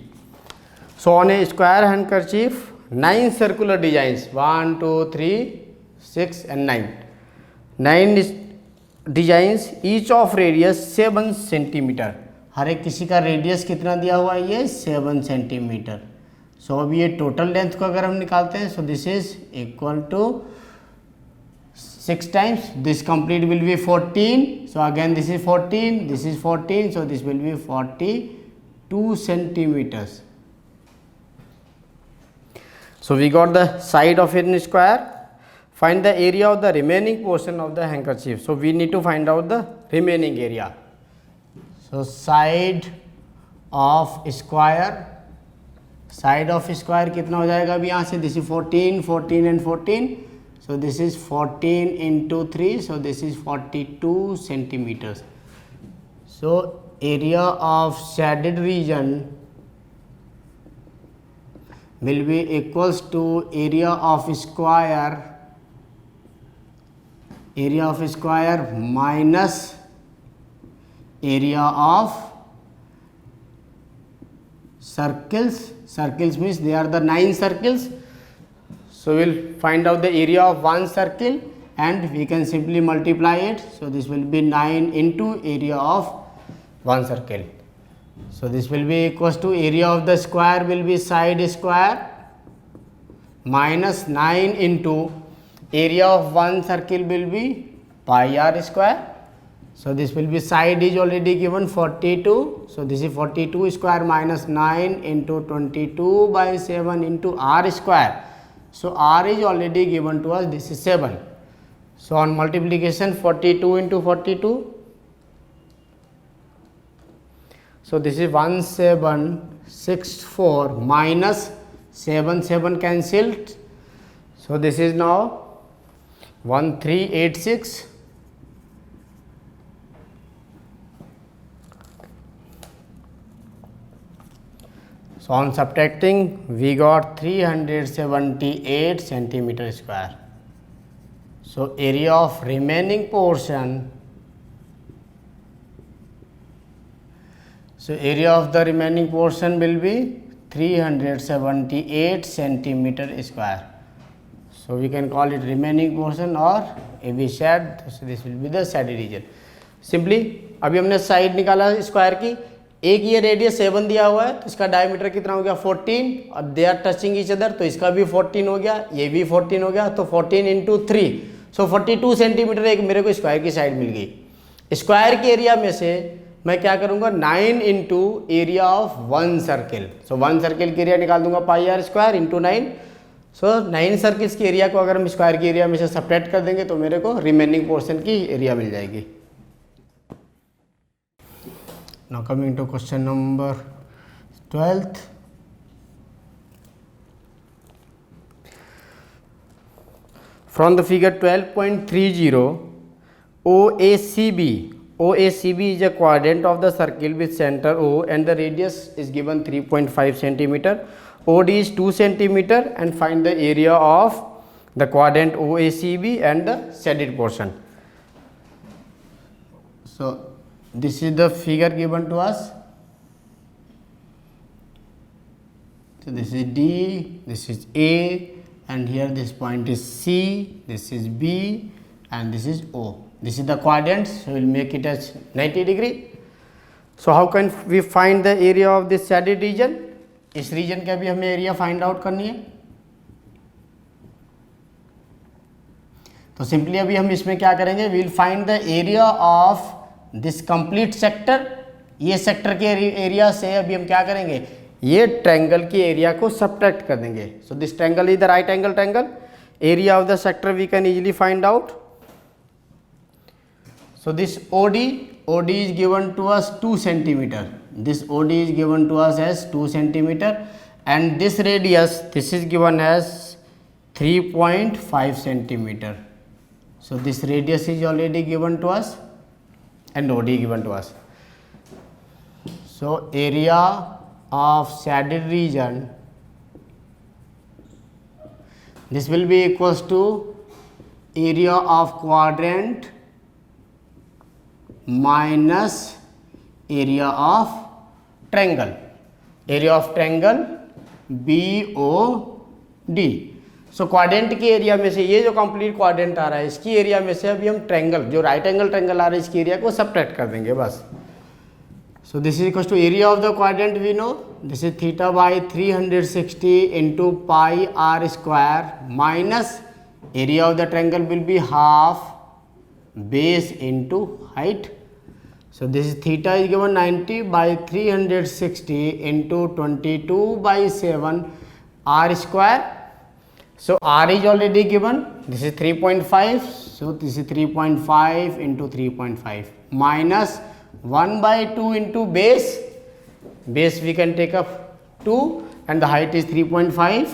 So on a square handkerchief 9 circular designs, 1 2 3 6 and 9 designs, each of radius 7 centimeter. हर एक किसी का radius कितना दिया हुआ है ये 7 centimetre. सो अब ये टोटल लेंथ को अगर हम निकालते हैं, so this is equal to 6 times this complete will be 14. So again this is 14, this is 14, so this will be 42 centimeters. So we got the side of a square. Find the area of the remaining portion of the handkerchief. So we need to find out the remaining area. So side of square कितना हो जाएगा अभी यहाँ से? This is 14, 14 and 14. So this is 14 into 3. So this is 42 centimeters. So area of shaded region will be equals to area of square minus area of circles. Circles means they are the 9 circles. So we will find out the area of one circle and we can simply multiply it. So this will be 9 into area of one circle. So this will be equals to area of the square will be side square minus 9 into area of one circle will be pi r square. So this will be side is already given 42. So this is 42 square minus 9 into 22 by 7 into r square. So r is already given to us, this is 7. So on multiplication 42 into 42. So this is 1764 minus 7 cancelled. So this is now 1386. So on subtracting, we got 378 centimeter square. So area of remaining portion, so area of the remaining portion will be 378 centimeter square. So we can call it remaining portion, or if we said, so this will be the shaded region. Simply अभी हमने side निकाला square की, एक ये radius 7 दिया हुआ है तो इसका डायमीटर कितना हो गया 14, और they are touching each other तो इसका भी 14 हो गया, ये भी 14 हो गया, तो 14 इंटू 3, सो 42 सेंटीमीटर एक मेरे को स्क्वायर की साइड मिल गई। स्क्वायर के एरिया में से मैं क्या करूंगा 9 into area of 1 circle, so 1 circle की एरिया निकाल दूंगा pi are square into 9, so 9 circles की एरिया को अगर हम स्क्वायर की एरिया में से सब्ट्रैक्ट कर देंगे तो मेरे को रिमेनिंग पोर्शन की एरिया मिल जाएगी। Now coming to question number 12th. From the figure 12.30, OACB is a quadrant of the circle with center O and the radius is given 3.5 centimeter. OD is 2 centimeter and find the area of the quadrant OACB and the shaded portion. So this is the figure given to us. So this is D, this is A, and here this point is C, this is B, and this is O. This is the quadrants, so we will make it as 90 degree. So how can we find the area of this shaded region? इस reason का भी हमें area find out करनी है। तो simply अभी हम इसमें क्या करेंगे, we will find the area of this complete sector. ये सेक्टर के एरिया से अभी हम क्या करेंगे, ये ट्रायंगल की एरिया को सब्ट्रैक्ट कर देंगे। So this triangle is the right angle triangle, area of the sector we can easily find out. So this OD is given to us 2 centimeter. This OD is given to us as 2 centimeter, and this radius, this is given as 3.5 centimeter. So this radius is already given to us and OD given to us. So area of shaded region, this will be equals to area of quadrant minus area of triangle, area of triangle BOD. So quadrant के area में से ये जो complete quadrant आ रहा है इसकी area में से अभी हम ट्रायंगल, जो राइट एंगल ट्रायंगल आ रहा है इसकी एरिया को सब्ट्रैक्ट कर देंगे बस। So this is equals to area of the quadrant, we know this is theta by 360 into pi are square minus area of the triangle will be half base into height. So this is theta is given 90 by 360 into 22 by 7 r square. So r is already given, this is 3.5, so this is 3.5 into 3.5 minus 1 by 2 into base we can take up 2 and the height is 3.5.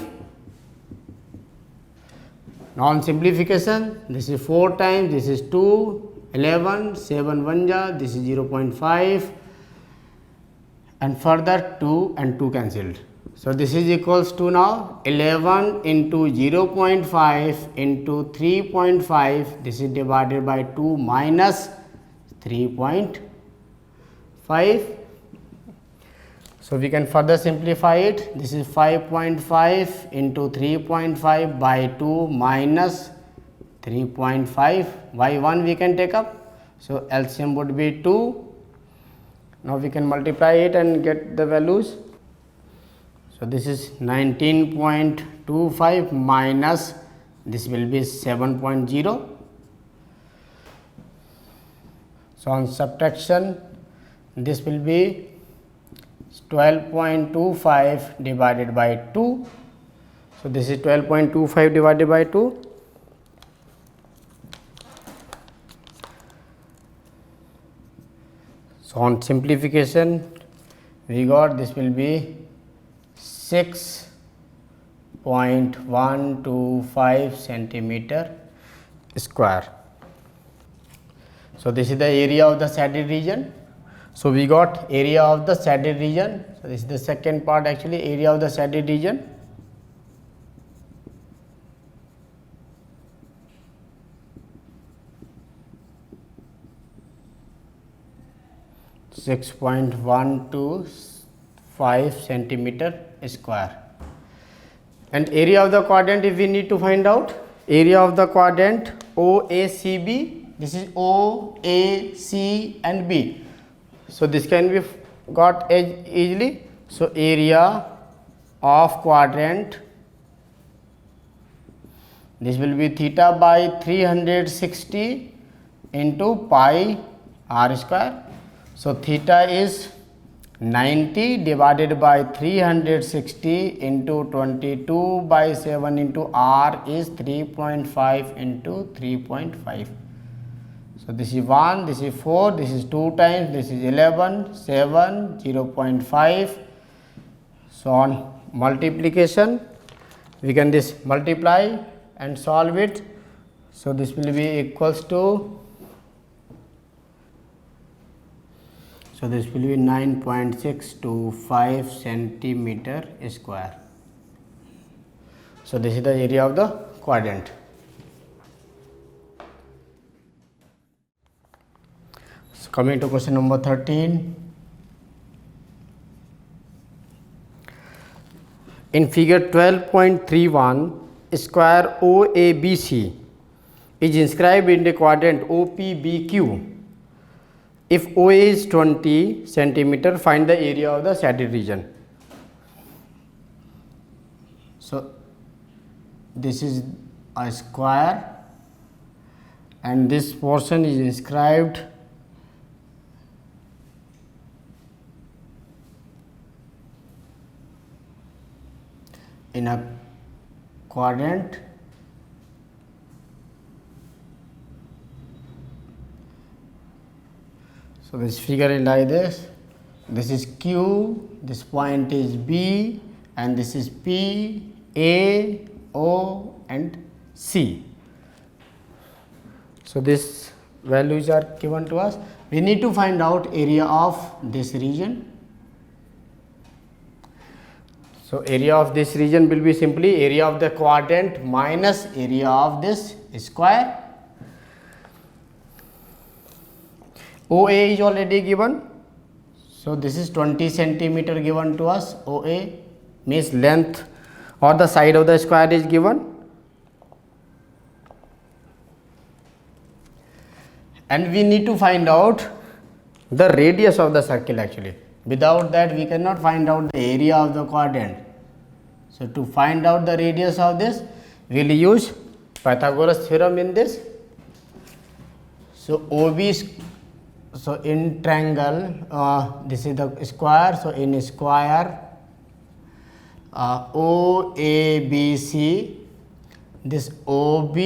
Now on simplification, this is 4 times, this is 2, 11, 7 1 ja, this is 0.5 and further 2 and 2 cancelled. So this is equals to now 11 into 0.5 into 3.5, this is divided by 2 minus 3.5. So we can further simplify it. This is 5.5 into 3.5 by 2 minus 3.5. By 1 we can take up. So LCM would be 2. Now we can multiply it and get the values. So this is 19.25 minus this will be 7.0. So on subtraction, this will be 12.25 divided by 2. So this is 12.25 divided by 2. So on simplification, we got this will be 6.125 centimeter square. So this is the area of the shaded region. So we got area of the shaded region. So this is the second part, actually, area of the shaded region. (6.125 centimeter square). And area of the quadrant, if we need to find out, area of the quadrant OACB, this is O, A, C and B. So this can be got easily. So area of quadrant, this will be theta by 360 into pi r square. So theta is 90 divided by 360 into 22 by 7 into r is 3.5 into 3.5. So this is 1, this is 4, this is 2 times, this is 11, 7, 0.5. So on multiplication, we can this multiply and solve it. So this will be equals to, so this will be 9.625 centimeter square. So this is the area of the quadrant. So coming to question number 13. In figure 12.31, square OABC is inscribed in the quadrant OPBQ. If OA is 20 centimeter, find the area of the shaded region. So this is a square and this portion is inscribed in a quadrant So this figure is like this. This is Q, this point is B, and this is P, A, O and C. So these values are given to us. We need to find out area of this region. So area of this region will be simply area of the quadrant minus area of this square. OA is already given. So this is 20 centimeter given to us. OA means length or the side of the square is given. And we need to find out the radius of the circle actually. Without that we cannot find out the area of the quadrant. So to find out the radius of this, we will use Pythagoras theorem in this. So OB is, so in triangle, this is the square. So in square OABC, this OB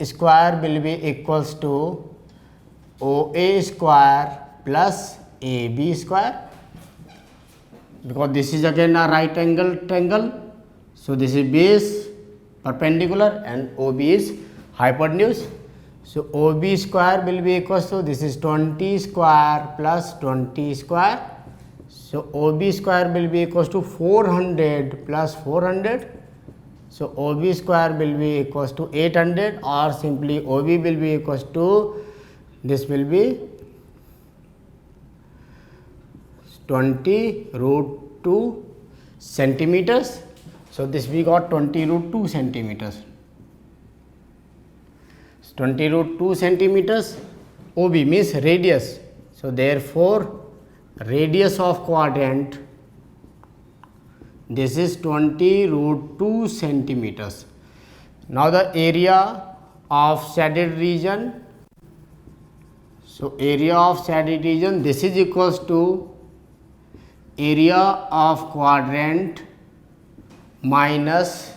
square will be equals to OA square plus AB square, because this is again a right angle triangle. So this is base perpendicular and OB is hypotenuse. So OB square will be equals to, this is 20 square plus 20 square. So OB square will be equals to 400 plus 400. So OB square will be equals to 800, or simply OB will be equals to, this will be 20 root 2 centimeters. So this we got 20 root 2 centimeters. 20 root 2 centimeters. OB means radius. So therefore radius of quadrant, this is 20 root 2 centimeters. Now the area of shaded region. So area of shaded region, this is equals to area of quadrant minus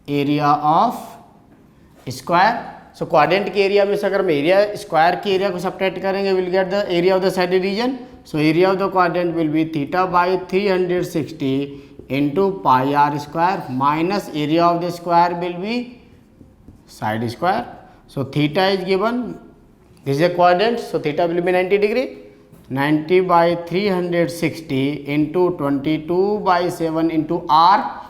area of square. So quadrant के area में से अगर हम area square के area को subtract करेंगे, will get the area of the shaded region. So area of the quadrant will be theta by 360 into pi are square minus area of the square will be side square. So theta is given This is a quadrant, so theta will be 90 degree. 90 by 360 into 22 by 7 into r.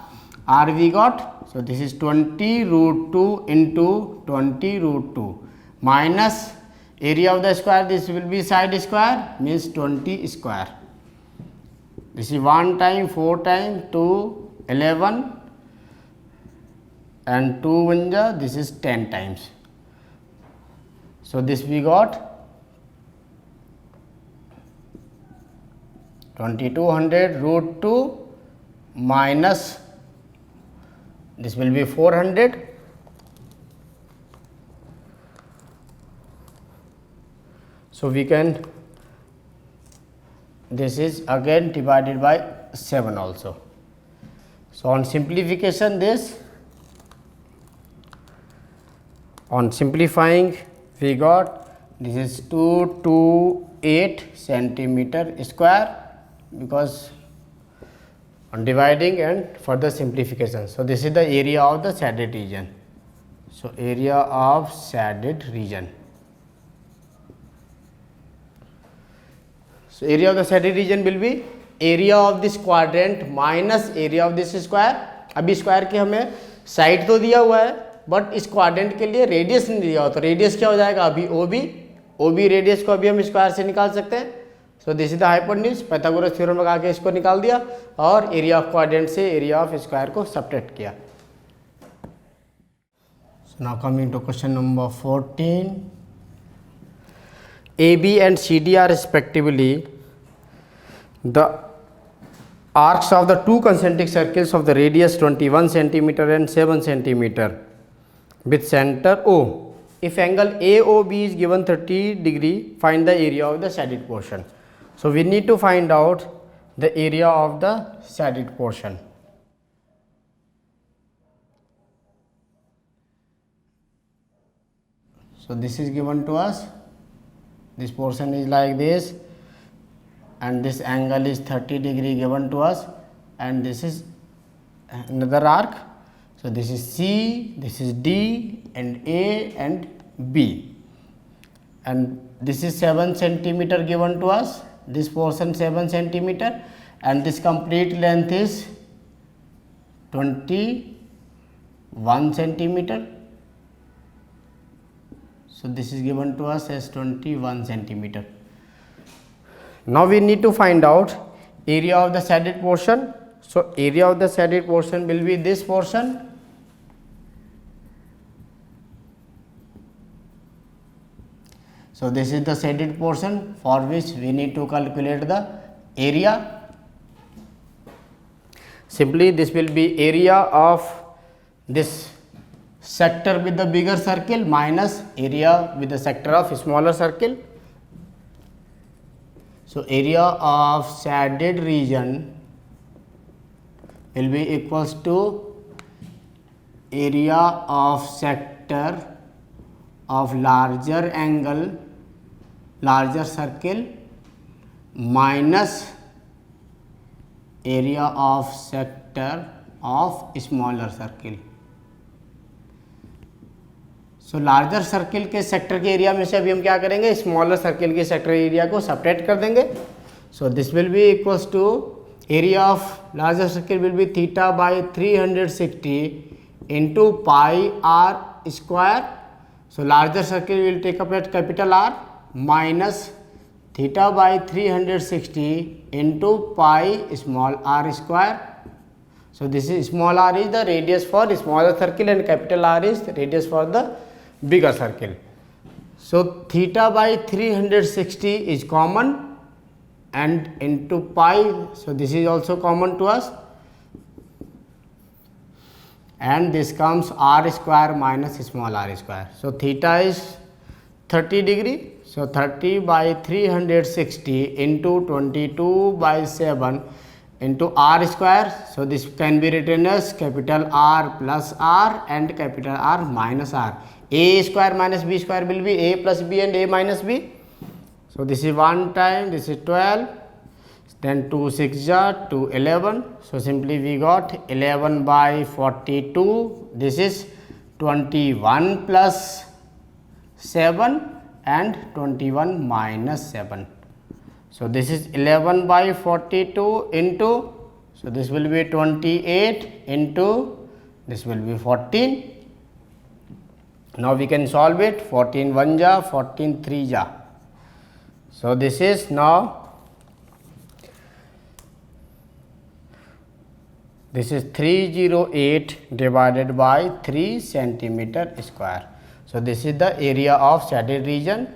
R we got, so this is 20 root 2 into 20 root 2 minus area of the square, this will be side square, means 20 square. This is 1 time 4 time 2 11 and 2 1 this is 10 times. So this we got 2200 root 2 minus this will be 400. So we can, this is again divided by 7 also. So on simplification this, on simplifying we got this is 228 centimeter square, because on dividing and further simplification. So this is the area of the shaded region. So area of shaded region. So area of the shaded region will be area of this quadrant minus area of this square. अभी square के हमें side तो दिया हुआ है, but इस quadrant के लिए रेडियस नहीं दिया हुआ, तो रेडियस क्या हो जाएगा अभी ओबी रेडियस को अभी हम स्क्वायर से निकाल सकते हैं. So this is the hypotenuse. Pythagoras theorem लगा के इसको निकाल दिया और एरिया ऑफ क्वाड्रेंट से एरिया ऑफ स्क्वायर को सब्ट्रैक्ट किया. So now coming to question number 14. AB and CD are respectively the arcs of the two concentric circles of the radius 21 centimeter and 7 centimeter with center O. If angle AOB is given 30 degree, find the area of the shaded portion. So we need to find out the area of the shaded portion. So this is given to us. This portion is like this, and this angle is 30 degree given to us, and this is another arc. So this is C, this is D and A and B, and this is 7 centimeter given to us, this portion 7 centimeter, and this complete length is 21 centimeter. So this is given to us as 21 centimeter. Now we need to find out area of the shaded portion. So area of the shaded portion will be this portion. So this is the shaded portion for which we need to calculate the area. Simply this will be area of this sector with the bigger circle minus area with the sector of smaller circle. So area of shaded region will be equals to area of sector of larger angle, larger circle minus area of sector of smaller circle. So larger circle के sector के area में से अभी हम क्या करेंगे, smaller circle के sector area को सब्ट्रैक्ट कर देंगे. So this will be equals to area of larger circle will be theta by 360 into pi are square. So larger circle will take up at capital r minus theta by 360 into pi small are square. So this is small r is the radius for smaller circle and capital R is the radius for the bigger circle. So theta by 360 is common and into pi, so this is also common to us, and this comes r square minus small r square. So theta is 30 degree, so 30 by 360 into 22 by 7 into r square. So this can be written as capital R plus R and capital R minus R. A square minus B square will be A plus B and A minus B. So this is 1 time, this is 12, then 2 6 are 2 11. So simply we got 11 by 42. This is 21 plus 7 and 21 minus 7. So this is 11 by 42 into, so this will be 28 into, this will be 14. Now we can solve it. 14 1 ja, 14 3 ja. So this is now, this is 308 divided by 3 centimeter square. So this is the area of shaded region.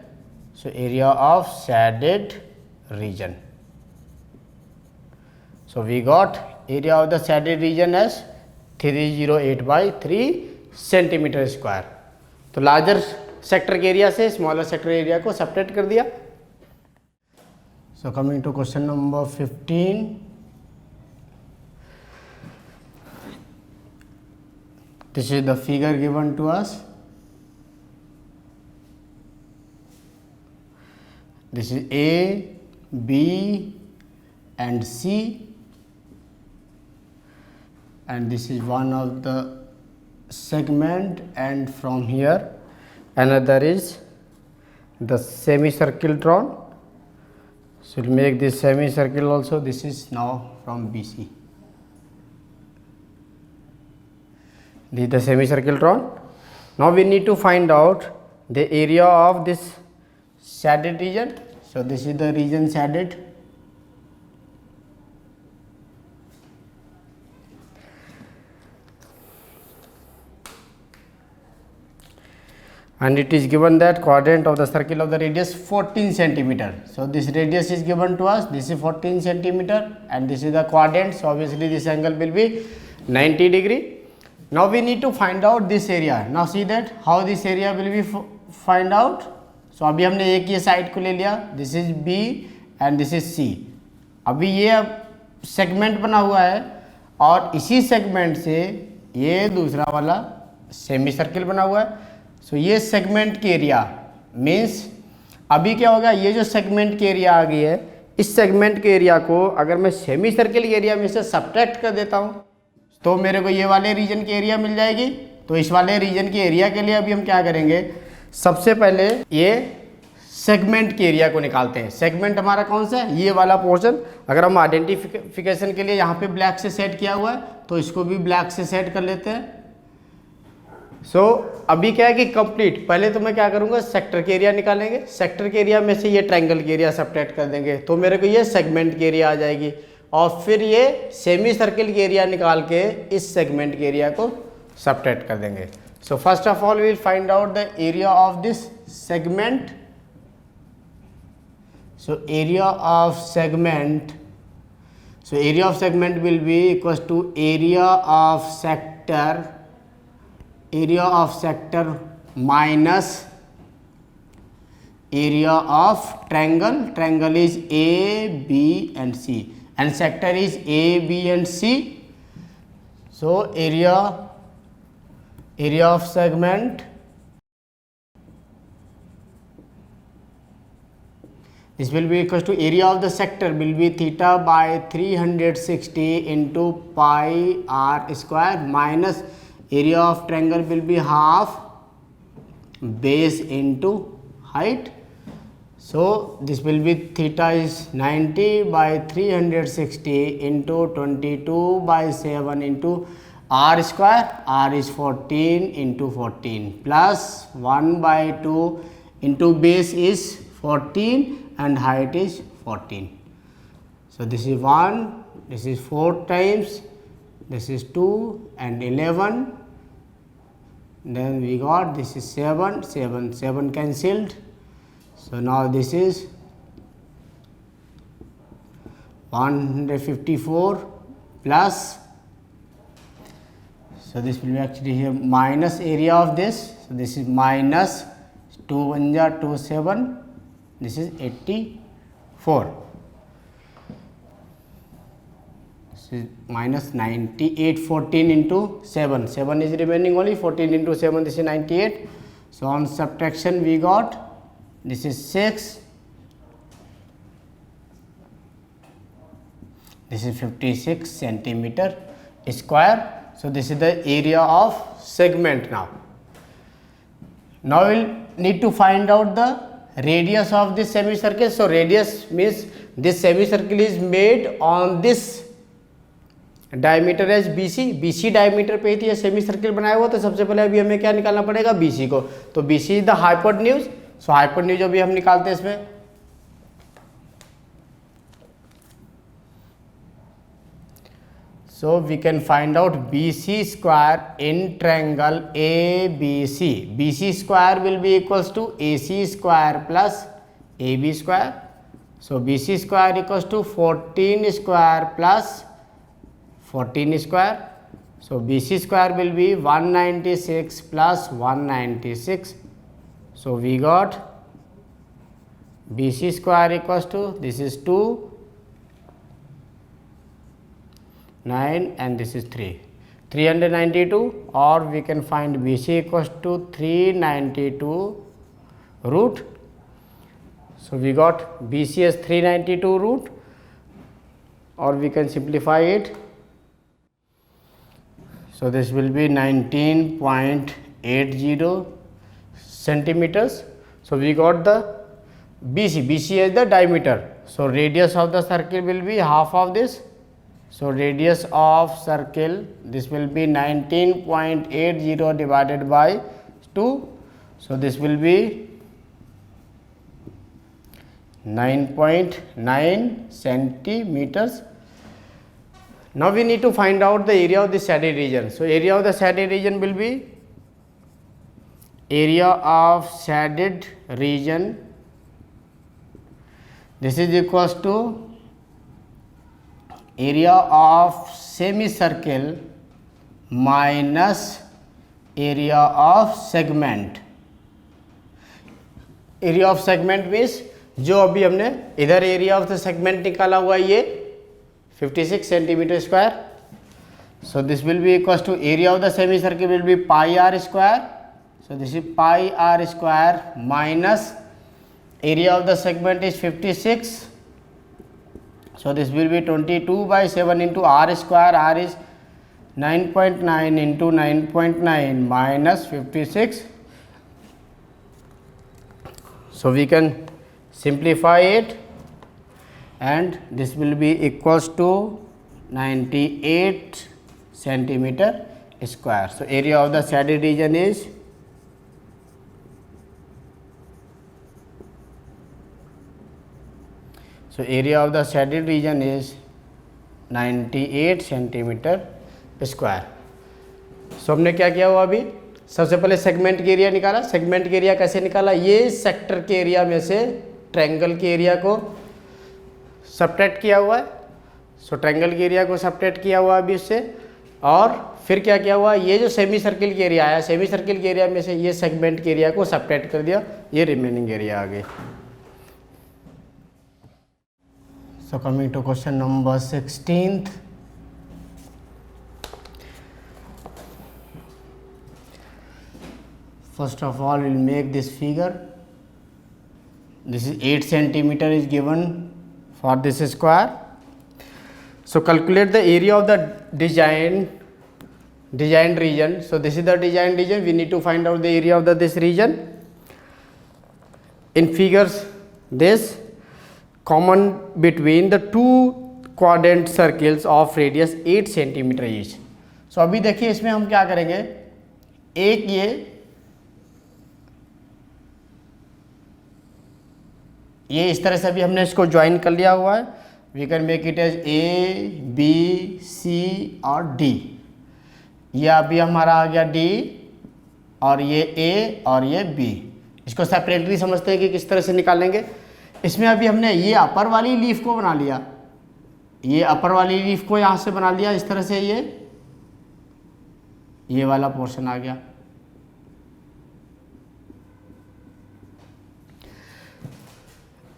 So area of shaded region. So we got area of the shaded region as 308 by 3 centimeter square. तो larger sector के area से smaller sector area को separate कर दिया. So coming to question number 15. This is the figure given to us. This is A, B and C, and this is one of the segment, and from here another is the semicircle drawn. So we'll make this semicircle also. This is now from BC. This is the semicircle drawn. Now we need to find out the area of this shaded region. So this is the region shaded. And it is given that quadrant of the circle of the radius 14 centimeter. So this radius is given to us. This is 14 centimeter and this is the quadrant. So obviously this angle will be 90 degree. Now we need to find out this area. Now see that how this area will be find out. So अभी हमने एक ये side को ले लिया. This is B and this is C. अभी ये segment बना हुआ है और इसी सेगमेंट से ये दूसरा वाला सेमी सर्किल बना हुआ है. सो ये सेगमेंट की एरिया मीन्स अभी क्या होगा, ये जो सेगमेंट की एरिया आ गई है, इस सेगमेंट के एरिया को अगर मैं सेमी सर्किल के एरिया में से सब्ट्रैक्ट कर देता हूँ तो मेरे को ये वाले रीजन की एरिया मिल जाएगी. तो इस वाले रीजन की एरिया के लिए अभी हम क्या करेंगे, सबसे पहले ये सेगमेंट की एरिया को निकालते हैं. सेगमेंट हमारा कौन सा है, ये वाला पोर्शन. अगर हम आइडेंटिफिकेशन के लिए यहाँ पे ब्लैक से सेट किया हुआ है तो इसको भी ब्लैक से सेट कर लेते हैं. सो अभी क्या है कि कंप्लीट पहले तो मैं क्या करूँगा, सेक्टर के एरिया निकालेंगे. सेक्टर के एरिया में से ये ट्रायंगल के एरिया सब्ट्रैक्ट कर देंगे तो मेरे को ये सेगमेंट की एरिया आ जाएगी. और फिर ये सेमी सर्किल की एरिया निकाल के इस सेगमेंट के एरिया को सब्ट्रैक्ट कर देंगे. So first of all we will find out the area of this segment. So area of segment, so area of segment will be equals to area of sector minus area of triangle. Triangle is A, B and C and sector is A, B and C. So area of segment, this will be equals to area of the sector will be theta by 360 into pi r square minus area of triangle will be half base into height. So this will be theta is 90 by 360 into 22 by 7 into r square. R is 14 into 14 plus 1 by 2 into base is 14 and height is 14. So this is 1, this is 4 times, this is 2 and 11, then we got this is 7 cancelled. So now this is 154 plus, so this will be actually here minus area of this. So this is minus 2 1 ja 2 7. This is 84. This is minus 98. 14 into 7. 7 is remaining only. 14 into 7. This is 98. So on subtraction we got this is 6. This is 56 centimeter square. So this is the area of segment now. Now we'll need to find out the radius of this semicircle. So radius means this semicircle is made on this diameter as BC. BC diameter पे ही ये semicircle बनाया हुआ, तो सबसे पहले अभी हमें क्या निकालना पड़ेगा, BC को. तो BC is the hypotenuse. So hypotenuse अभी हम निकालते हैं इसमें. So we can find out BC square in triangle ABC. BC square will be equals to AC square plus AB square. So BC square equals to 14 square plus 14 square. So BC square will be 196 plus 196. So we got BC square equals to, this is 2, 9 and this is 3, 392, or we can find BC equals to 392 root. So we got BC as 392 root, or we can simplify it. So this will be 19.80 centimeters. So we got the BC. BC is the diameter. So radius of the circle will be half of this. So radius of circle, this will be 19.80 divided by 2. So this will be 9.9 centimeters. Now we need to find out the area of the shaded region. So area of the shaded region will be, area of shaded region, this is equals to area of semicircle minus area of segment. Area of segment means जो अभी हमने इधर area of the segment निकाला हुआ ये 56 centimetre square. So this will be equals to area of the semi circle will be pi are square. So this is pi are square minus area of the segment is 56. So this will be 22/7 into r square. R is 9.9 into 9.9 minus 56. So we can simplify it, and this will be equals to 98 centimeter square. So area of the shaded region is area of the shaded region is 98 centimetre square. So हमने क्या किया हुआ अभी, सबसे पहले segment के area निकाला. Segment के एरिया कैसे निकाला, ये सेक्टर के एरिया में से ट्रायंगल के एरिया को सबट्रैक्ट किया हुआ है. सो ट्रायंगल के एरिया को सबट्रैक्ट किया हुआ अभी उससे, और फिर क्या किया हुआ, ये जो सेमी सर्किल के एरिया आया, सेमी सर्किल के एरिया में से ये सेगमेंट के एरिया को सबट्रैक्ट कर दिया, ये रिमेनिंग एरिया आ गई. So coming to question number 16th. First of all, we will make this figure. This is 8 centimeter is given for this square. So calculate the area of the designed region. So this is the designed region. We need to find out the area of this region. In figures, this common between the two quadrant circles of radius 8 centimeter each. So अभी देखिए इसमें हम क्या करेंगे, एक ये इस तरह से अभी हमने इसको ज्वाइन कर लिया हुआ है. We can make it as A B C और डी. ये अभी हमारा आ गया डी, और ये ए और ये बी. इसको सेपरेटली समझते हैं कि किस तरह से निकालेंगे. इसमें अभी हमने ये अपर वाली लीफ को बना लिया, ये अपर वाली लीफ को यहाँ से बना लिया इस तरह से, ये वाला पोर्शन आ गया.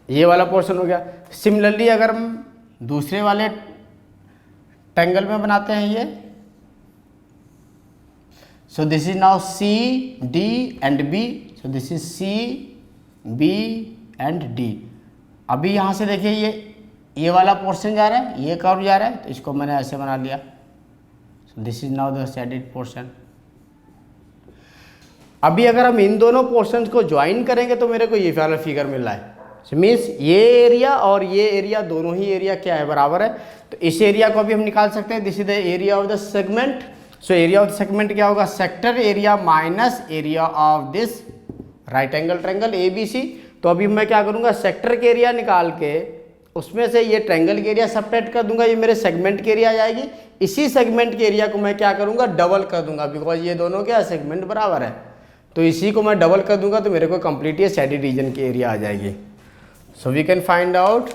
ये वाला पोर्शन हो गया. सिमिलरली अगर हम दूसरे वाले ट्रायंगल में बनाते हैं ये, so this is now C D and B. So this is C B and D. अभी यहाँ से देखिए ये वाला पोर्शन जा रहा है, ये कर्व जा रहा है, तो इसको मैंने ऐसे बना लिया. सो this is now the shaded portion. अभी अगर हम इन दोनों पोर्शंस को ज्वाइन करेंगे तो मेरे को ये वाला फिगर मिल रहा है। मीन्स ये एरिया और ये एरिया दोनों ही एरिया क्या है, बराबर है। तो इस एरिया को भी हम निकाल सकते हैं, this is the area of the segment. So area of the segment क्या होगा, sector area minus area of this right angle triangle ABC। तो अभी मैं क्या करूंगा, सेक्टर के एरिया निकाल के उसमें से ये ट्रायंगल के एरिया सेपरेट कर दूंगा, ये मेरे सेगमेंट के एरिया आ जाएगी। इसी सेगमेंट के एरिया को मैं क्या करूंगा, डबल कर दूंगा, बिकॉज ये दोनों क्या सेगमेंट बराबर है। तो इसी को मैं डबल कर दूंगा तो मेरे को कंप्लीट ये शेडेड रीजन की एरिया आ जाएगी। So we can find out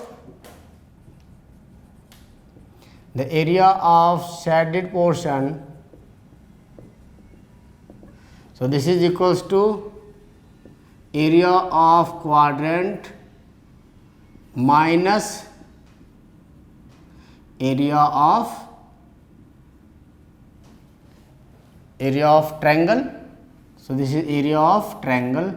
the area of shaded portion. So this is equals to area of quadrant minus area of triangle. So this is area of triangle,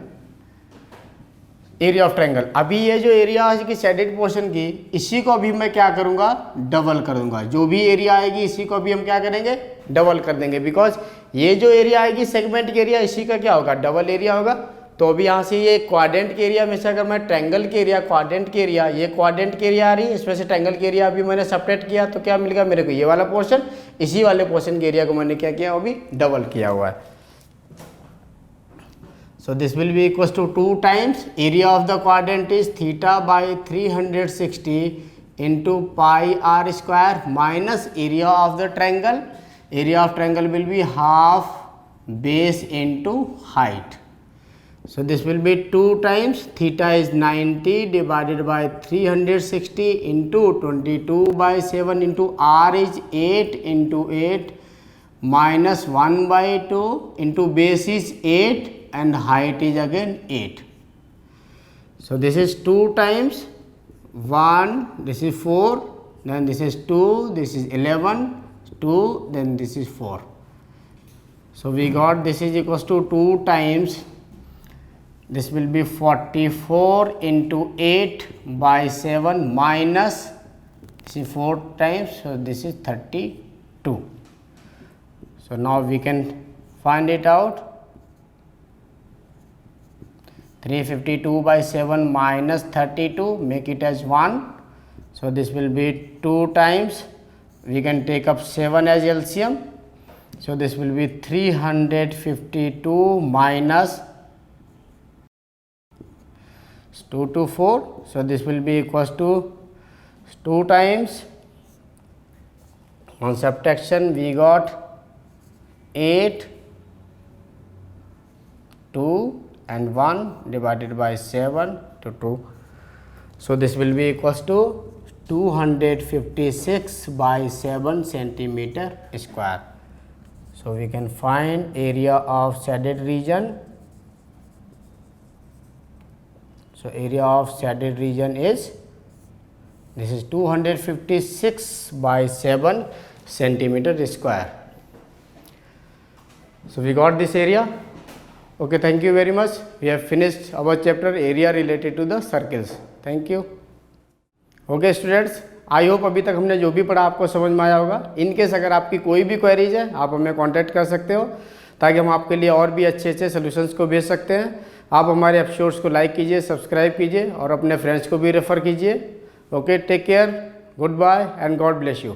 area of triangle. अभी ये जो area है कि shaded portion की, इसी को अभी मैं क्या करूंगा, डबल कर दूंगा। जो भी एरिया आएगी इसी को अभी हम क्या करेंगे, डबल कर देंगे, बिकॉज ये जो एरिया आएगी सेगमेंट के एरिया, इसी का क्या होगा, डबल एरिया होगा। तो अभी यहाँ से ये क्वाड्रेंट के एरिया में से अगर मैं ट्रायंगल के एरिया, क्वाड्रेंट के एरिया, ये क्वाड्रेंट के एरिया आ रही है, इसमें से ट्रायंगल के एरिया अभी मैंने सेपरेट किया तो क्या मिलेगा मेरे को, ये वाला पोर्शन। इसी वाले पोर्शन के एरिया को मैंने क्या किया, अभी डबल किया हुआ है। So this will be equals to 2 times area of the quadrant is theta by 360 into pi r square minus area of the triangle. Area of triangle will be half base into height. So this will be 2 times theta is 90 divided by 360 into 22 by 7 into r is 8 into 8 minus 1 by 2 into base is 8 and height is again 8. So this is 2 times 1, this is 4, then this is 2, this is 11, 2, then this is 4. So we got this is equals to 2 times, this will be 44 into 8 by 7 minus, this is 4 times, so this is 32. So now we can find it out. 352 by 7 minus 32, make it as 1. So this will be 2 times, we can take up 7 as LCM. So this will be 352 minus 2 to 4. So this will be equals to 2 times, on subtraction we got 8, 2 and 1 divided by 7 to 2. So this will be equals to 256 by 7 centimeter square. So we can find area of shaded region. So area of shaded region is, this is 256 by 7 centimeter square. So we got this area. Okay, thank you very much. We have finished our chapter area related to the circles. Thank you. Okay students, I hope अभी तक हमने जो भी पढ़ा आपको समझ में आया होगा। इनकेस अगर आपकी कोई भी क्वेरीज है आप हमें कांटेक्ट कर सकते हो, ताकि हम आपके लिए और भी अच्छे अच्छे सोल्यूशंस को भेज सकते हैं। आप हमारे एपिसोड्स को लाइक कीजिए, सब्सक्राइब कीजिए और अपने फ्रेंड्स को भी रेफ़र कीजिए। Okay, take care, goodbye and God bless you.